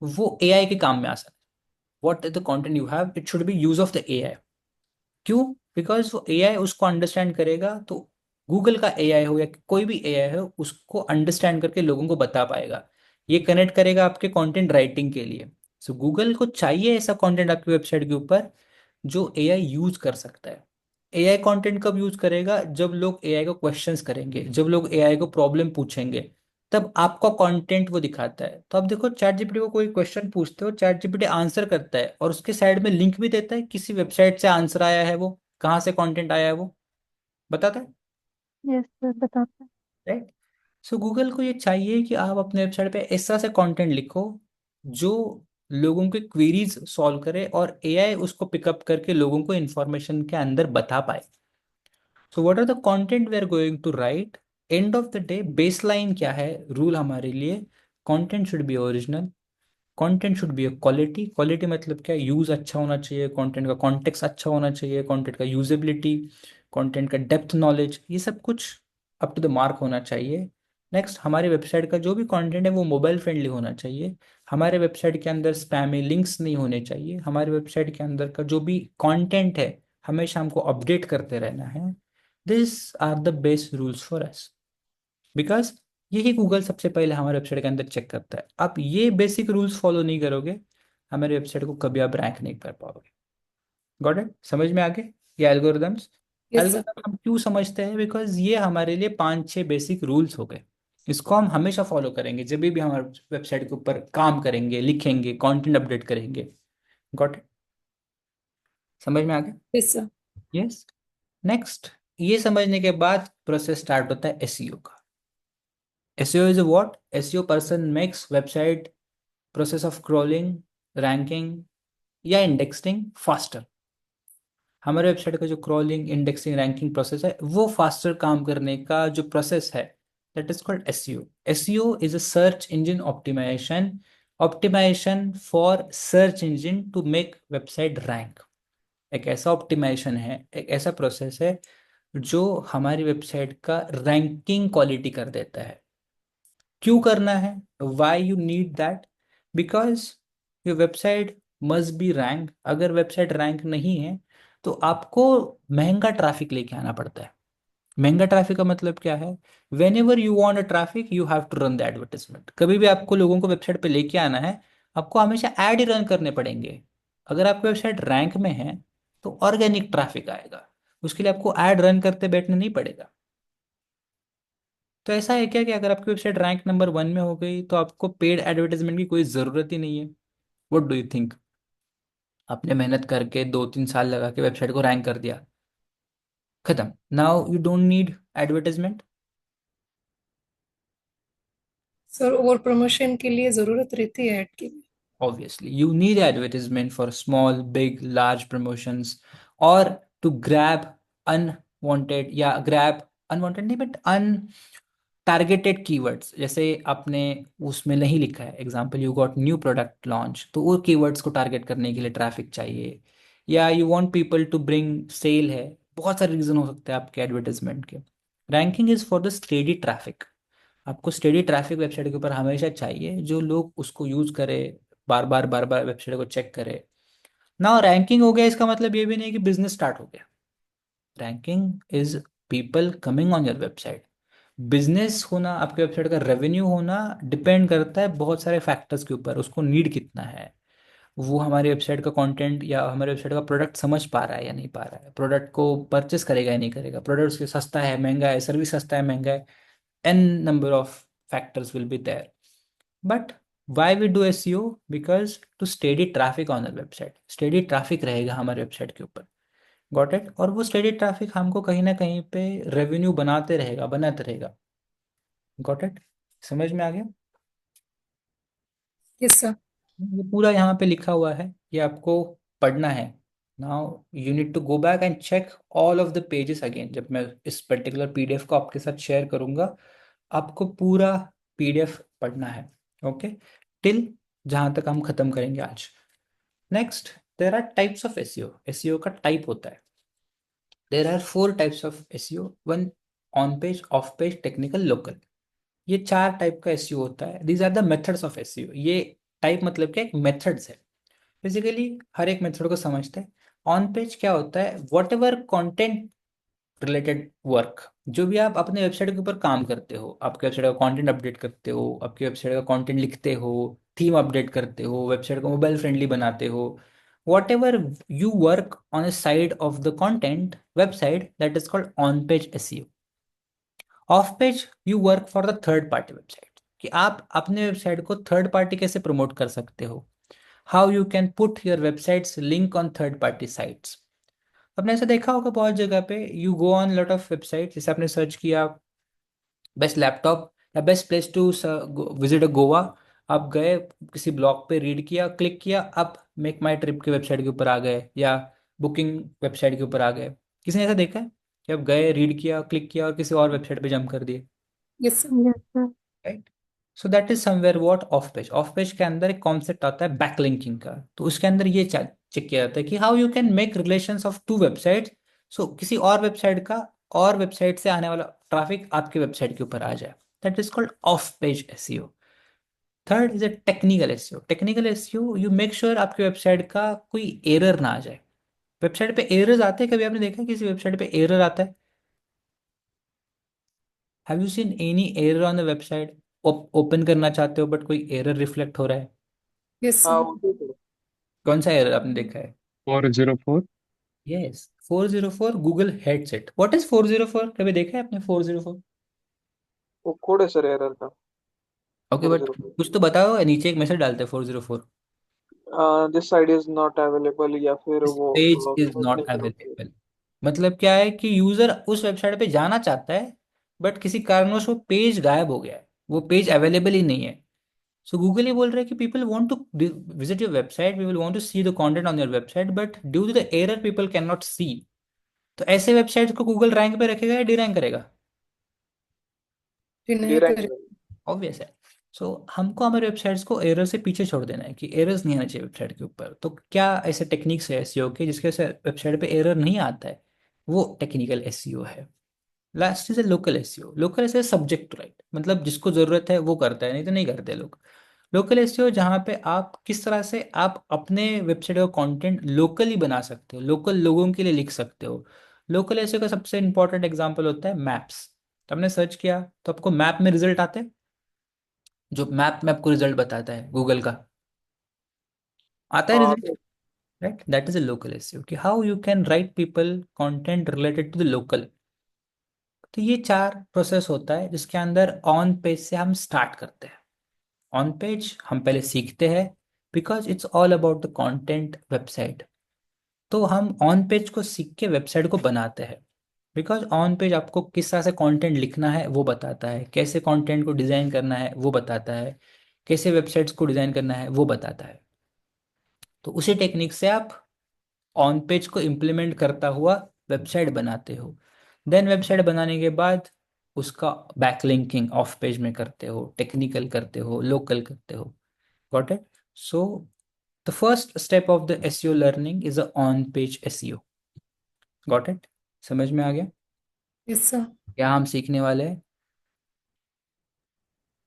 वो एआई के काम में आ सकता है। What is the content you have, it should B use of the AI. क्यों? बिकॉज वो एआई उसको अंडरस्टैंड करेगा, तो गूगल का एआई हो या कोई भी एआई हो उसको अंडरस्टैंड करके लोगों को बता पाएगा, ये कनेक्ट करेगा आपके कंटेंट राइटिंग के लिए। सो गूगल को चाहिए ऐसा कंटेंट आपकी वेबसाइट के ऊपर जो एआई यूज कर सकता है। एआई कंटेंट कब यूज करेगा? जब लोग एआई को क्वेश्चंस करेंगे, जब लोग एआई को प्रॉब्लम पूछेंगे, तब आपका कंटेंट वो दिखाता है। तो आप देखो चैट जीपीटी को कोई क्वेश्चन पूछते हो, चैट जीपीटी आंसर करता है और उसके साइड में लिंक भी देता है, किसी वेबसाइट से आंसर आया है, वो कहाँ से कंटेंट आया है वो बताता है, यस सर, बताते हैं। राइट? सो गूगल को ये चाहिए कि आप अपने वेबसाइट पे ऐसा से कंटेंट लिखो जो लोगों के क्वेरीज सॉल्व करे और एआई उसको पिकअप करके लोगों को इंफॉर्मेशन के अंदर बता पाए। So what are the content we are going to write? End of the day baseline क्या है रूल हमारे लिए? Content should be original, content should be a quality. Quality मतलब क्या? यूज अच्छा होना चाहिए, कंटेंट का कॉन्टेक्स्ट अच्छा होना चाहिए, कंटेंट का यूजेबिलिटी, कंटेंट का डेप्थ नॉलेज, ये सब कुछ अप टू द मार्क होना चाहिए। नेक्स्ट, हमारी वेबसाइट का जो भी कंटेंट है वो मोबाइल फ्रेंडली होना चाहिए, हमारे वेबसाइट के अंदर स्पैमी लिंक्स नहीं होने चाहिए, हमारे वेबसाइट के अंदर का जो भी कंटेंट है हमेशा हमको अपडेट करते रहना है। This are the best rules for us, because यही गूगल सबसे पहले हमारे वेबसाइट के अंदर चेक करता है। आप ये बेसिक रूल्स फॉलो नहीं करोगे, हमारे वेबसाइट को कभी आप रैंक नहीं कर पाओगे। Got it? समझ में आ गए ये एल्गोरिदम्स? Yes sir. एल्गोरिदम हम क्यों समझते हैं? बिकॉज ये हमारे लिए 5-6 बेसिक रूल्स हो गए, इसको हम हमेशा फॉलो करेंगे जब भी हमारे वेबसाइट के ऊपर काम करेंगे, लिखेंगे, कंटेंट अपडेट करेंगे। Got it? समझ में आ गया? Yes sir. यस। नेक्स्ट, ये समझने के बाद प्रोसेस स्टार्ट होता है एसईओ का। SEO is a what? SEO person makes website process of crawling, ranking, या इंडेक्सिंग फास्टर। हमारे वेबसाइट का जो क्रॉलिंग, इंडेक्सिंग, रैंकिंग प्रोसेस है वो फास्टर काम करने का जो प्रोसेस है, that is called SEO. SEO is a search engine optimization, optimization for search engine to make website rank. एक ऐसा ऑप्टिमाइजेशन है, एक ऐसा प्रोसेस है जो हमारी वेबसाइट का रैंकिंग क्वालिटी कर देता है। क्यों करना है? Why you need that? Because your website must be rank. अगर वेबसाइट रैंक नहीं है तो आपको महंगा ट्रैफिक लेके आना पड़ता है। महंगा ट्रैफिक का मतलब क्या है? Whenever you want a traffic you have to run the advertisement. कभी भी आपको लोगों को वेबसाइट पे लेके आना है, आपको हमेशा ऐड ही रन करने पड़ेंगे। अगर आपकी वेबसाइट रैंक में है तो ऑर्गेनिक ट्रैफिक आएगा, उसके लिए आपको ऐड रन करते बैठना नहीं पड़ेगा। तो ऐसा है क्या कि अगर आपकी वेबसाइट रैंक नंबर 1 में हो गई तो आपको पेड एडवर्टाइजमेंट की कोई ज़रूरत ही नहीं है? What do you think? आपने मेहनत करके 2-3 साल लगा के वेबसाइट को रैंक कर दिया, खत्म। Now you don't need advertisement. Sir और प्रमोशन के लिए जरूरत रहती है ऐड की भी। Obviously, you need advertisement for small, big, large promotions, or to grab unwanted, या grab unwanted नहीं, but targeted keywords। जैसे आपने उसमें नहीं लिखा है, example you got new product launch, तो वो कीवर्ड्स को टारगेट करने के लिए ट्रैफिक चाहिए। या you want people to bring sale है। बहुत सारे रीजन हो सकते हैं आपके एडवर्टाइजमेंट के। Ranking is for the steady traffic. आपको स्टेडी ट्रैफिक वेबसाइट के ऊपर हमेशा चाहिए, जो लोग उसको यूज करे, बार बार वेबसाइट को चेक करे ना। रैंकिंग हो गया इसका मतलब ये भी नहीं कि बिजनेस स्टार्ट हो गया। Ranking is people coming on your website. Business होना, आपके वेबसाइट का रेवेन्यू होना डिपेंड करता है बहुत सारे फैक्टर्स के ऊपर। उसको नीड कितना है, वो हमारी वेबसाइट का कंटेंट या हमारे वेबसाइट का प्रोडक्ट समझ पा रहा है या नहीं पा रहा है, प्रोडक्ट को परचेस करेगा या नहीं करेगा, प्रोडक्ट उसके सस्ता है महंगा है, सर्विस सस्ता है महंगा है, n number of factors will be there. But why we do SEO? Because to steady traffic on our website, steady traffic रहेगा हमारे वेबसाइट के ऊपर। Got it? और वो स्टेडी ट्रैफिक हमको कहीं ना कहीं पे रेवेन्यू बनाते रहेगा। Got it? समझ में आ गया? Yes sir. ये पूरा यहाँ पे लिखा हुआ है, ये आपको पढ़ना है। Now you need to go back and check all of the pages again. जब मैं इस पर्टिकुलर पीडीएफ को आपके साथ शेयर करूंगा, आपको पूरा पीडीएफ पढ़ना है। ओके, टिल जहाँ तक हम खत्म करेंगे आज। Next, there are types of SEO. SEO का टाइप होता है। There are 4 types of SEO. One, on page, off page, technical, local. ये 4 टाइप का एसईओ होता है। These are the methods of SEO. ये टाइप मतलब क्या, एक मेथड्स है। बेसिकली हर एक मेथड को समझते हैं। ऑन पेज क्या होता है? What ever content related work, जो भी आप अपने वेबसाइट के ऊपर काम करते हो, आपके वेबसाइट का कंटेंट अपडेट करते हो, आपके वेबसाइट का कंटेंट लिखते हो, थीम अपडेट करते हो, वेबसाइट को मोबाइल फ्रेंडली बनाते हो, what ever you work on a side of the content website, that is called on page SEO. Of page you work for the third party website, कि आप अपने website को third party कैसे promote कर सकते हो। How you can put your websites link on third party sites. आपने ऐसा देखा होगा बहुत जगह पे, you go on lot of website, जैसे आपने सर्च किया बेस्ट लैपटॉप या best place to visit a Goa, आप गए किसी ब्लॉग पे, रीड किया, क्लिक किया, आप मेक माई ट्रिप के वेबसाइट के ऊपर आ गए या बुकिंग वेबसाइट के ऊपर आ गए। किसी ने ऐसा देखा है कि आप गए, रीड किया, क्लिक किया और किसी और वेबसाइट पे जंप कर दिए? Yes sir. Yes sir. Right? So that is somewhere what of page. Off page के अंदर एक कॉन्सेप्ट आता है बैकलिंकिंग का। तो उसके अंदर ये चेक किया जाता है कि how you can make relations of two websites, so किसी और वेबसाइट का और वेबसाइट से आने वाला ट्रैफिक आपके वेबसाइट के ऊपर आ जाए। That is called off page SEO. Third is a technical SEO. Technical SEO, you make sure आपके वेबसाइट का कोई एरर ना आ जाए। वेबसाइट पे एरर्स आते हैं, कभी आपने देखा है किसी वेबसाइट पे एरर आता है? Have you seen any error on the website? Open करना चाहते हो बट कोई एरर रिफ्लेक्ट हो रहा है? यस हाँ सर। होती है। कौन सा एरर आपने देखा है? 404। Yes, 404 Google headset. What is 404? कभी देखा है आपने 404? वो कोड है सर एरर का। ओके, फोर बट जीरो कुछ तो बताओ, नीचे एक मैसेज डालते हैं 404, four this side is not available, या फिर दिस वो पेज इज सर्च नॉट नहीं करोगे। अवेलेबल। मतलब क्या है कि यूजर उस वेबसाइट पे जाना चाहता है बट किसी कारणवश वो पेज गायब हो गया है, वो पेज अवेलेबल ही नहीं है। सो गूगल ये बोल रहा है कि people want to visit your website, people want to see the content on your website, but due to the error people can not see. तो ऐसे वेबसाइट्स को गूगल रैंक पे रखेगा या डी रैंक करेगा? डिनाई D-rank करे। Obvious है। सो हमको हमारे वेबसाइट्स को एरर से पीछे छोड़ देना है कि एरर्स नहीं आना चाहिए वेबसाइट के ऊपर। तो क्या ऐसे टेक्निक्स है एसईओ के जिसके से वेबसाइट पे एरर नहीं आता है? वो टेक्निकल एसईओ है। Last is a local SEO. Local SEO subject to right, मतलब जिसको जरूरत है वो करता है, नहीं तो नहीं करते लोग। लोकल एसईओ जहाँ पे आप किस तरह से आप अपने वेबसाइट का कंटेंट लोकली बना सकते हो, लोकल लोगों के लिए लिख सकते हो। लोकल एसईओ का सबसे इंपॉर्टेंट एग्जांपल होता है मैप्स। तो आपने सर्च किया तो आपको मैप में रिजल्ट आते हैं, जो मैप में आपको रिजल्ट बताता है गूगल का, आता है हाँ रिजल्ट, तो right? That is a local SEO कि how you can write people content related to the local. तो ये 4 प्रोसेस होता है जिसके अंदर ऑन पेज से हम स्टार्ट करते हैं। ऑन पेज हम पहले सीखते हैं, because it's all about the content website. तो हम ऑन पेज को सीख के वेबसाइट को बनाते हैं, बिकॉज ऑन पेज आपको किस तरह से कंटेंट लिखना है वो बताता है, कैसे कंटेंट को डिज़ाइन करना है वो बताता है, कैसे वेबसाइट्स को डिज़ाइन करना है वो बताता है। तो उसी टेक्निक से आप ऑन पेज को इम्प्लीमेंट करता हुआ वेबसाइट बनाते हो। देन वेबसाइट बनाने के बाद उसका बैकलिंकिंग ऑफ पेज में करते हो, टेक्निकल करते हो, लोकल करते हो। Got it? So the first step of the SEO learning is a on page SEO. Got it? समझ में आ गया यस सर। क्या हम सीखने वाले हैं?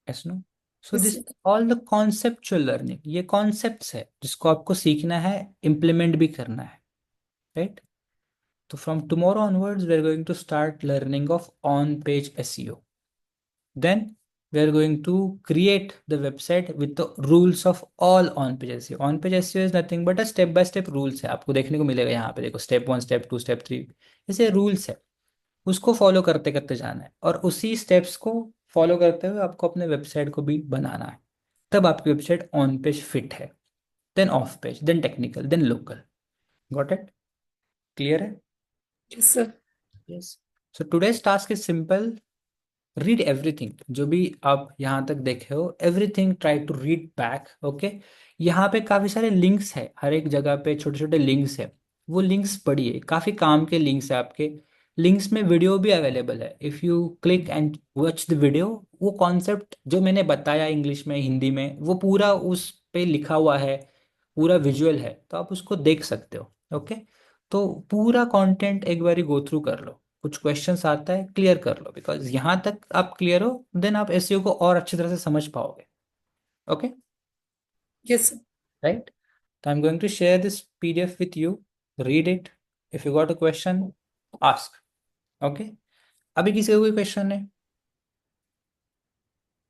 Yes no? So yes this sir. All the conceptual learning, ये कॉन्सेप्ट्स है जिसको आपको सीखना है, इम्प्लीमेंट भी करना है, right? So from tomorrow onwards, we are going to start learning of on-page SEO. Then we are going to create the website with the rules of all on-page SEO. On-page SEO is nothing but a step-by-step rules है, आपको देखने को मिलेगा यहाँ पे, देखो step 1, step 2, step 3, ऐसे rules है। उसको फॉलो करते करते जाना है और उसी स्टेप्स को फॉलो करते हुए आपको अपने वेबसाइट को भी बनाना है। तब आपकी वेबसाइट ऑन पेज फिट है, then off page, then technical, then local. Got it? Clear है? Yes sir. Yes. So today's task is simple. Read everything, जो भी आप यहाँ तक देखे हो, everything try to read back. Okay? यहाँ पे काफ़ी सारे लिंक्स है, हर एक जगह पे छोटे छोटे लिंक्स है, वो लिंक्स पढ़िए, काफ़ी काम के लिंक्स है आपके। लिंक्स में वीडियो भी अवेलेबल है, if you click and watch the video, वो कॉन्सेप्ट जो मैंने बताया इंग्लिश में हिंदी में वो पूरा उस पे लिखा हुआ है, पूरा विजुअल है, तो आप उसको देख सकते हो। ओके? तो पूरा कंटेंट एक बारी गो थ्रू कर लो, कुछ क्वेश्चंस आता है क्लियर कर लो, बिकॉज यहाँ तक आप क्लियर हो देन आप एसईओ को और अच्छी तरह से समझ पाओगे। ओके? Yes sir. राइट? तो I am going to share this PDF with you, read it, if you got a question ask. Okay? अभी किसी का कोई क्वेश्चन है?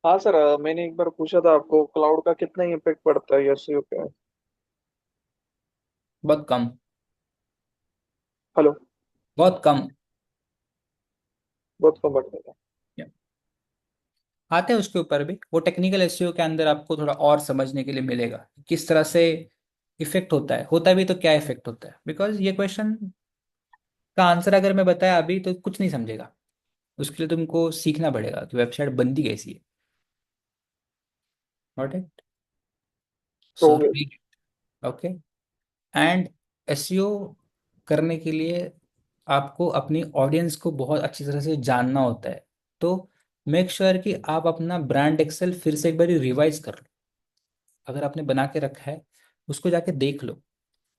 हाँ सर, मैंने एक बार पूछा था आपको क्लाउड का कितना इम्पेक्ट पड़ता है एसईओ पे। बहुत कम। हेलो। बहुत कम। बहुत कम पड़ता है। Yeah. आते हैं उसके ऊपर भी, वो टेक्निकल एसईओ के अंदर आपको थोड़ा और समझने के लिए मिलेगा किस तरह से इफेक्ट होता है, होता भी तो क्या इफेक्ट होता है, बिकॉज ये क्वेश्चन का आंसर अगर मैं बताया अभी तो कुछ नहीं समझेगा। उसके लिए तुमको सीखना पड़ेगा कि वेबसाइट बनती कैसी है। Got it? तो सो हो गया। ओके। एंड एसईओ करने के लिए आपको अपनी ऑडियंस को बहुत अच्छी तरह से जानना होता है। तो मेक श्योर कि आप अपना ब्रांड एक्सेल फिर से एक बार रिवाइज कर लो। अगर आपने बना के रखा है उसको जाके देख लो,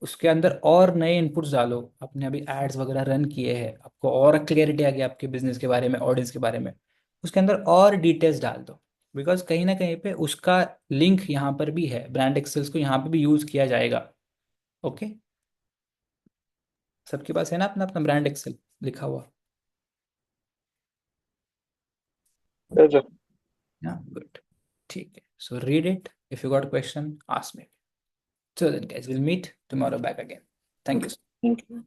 उसके अंदर और नए इनपुट्स डालो। आपने अभी एड्स वगैरह रन किए हैं, आपको और क्लियरिटी आ गई आपके बिजनेस के बारे में, ऑडियंस के बारे में, उसके अंदर और डिटेल्स डाल दो, बिकॉज कहीं ना कहीं पे उसका लिंक यहाँ पर भी है, ब्रांड एक्सेल्स को यहाँ पे भी यूज किया जाएगा। ओके? सबके पास है ना अपना अपना ब्रांड एक्सेल लिखा हुआ? Yes, sir. या गुड। ठीक है, so read it, if you got question ask me. So then guys, we'll meet tomorrow back again. Thank okay, you. Thank you.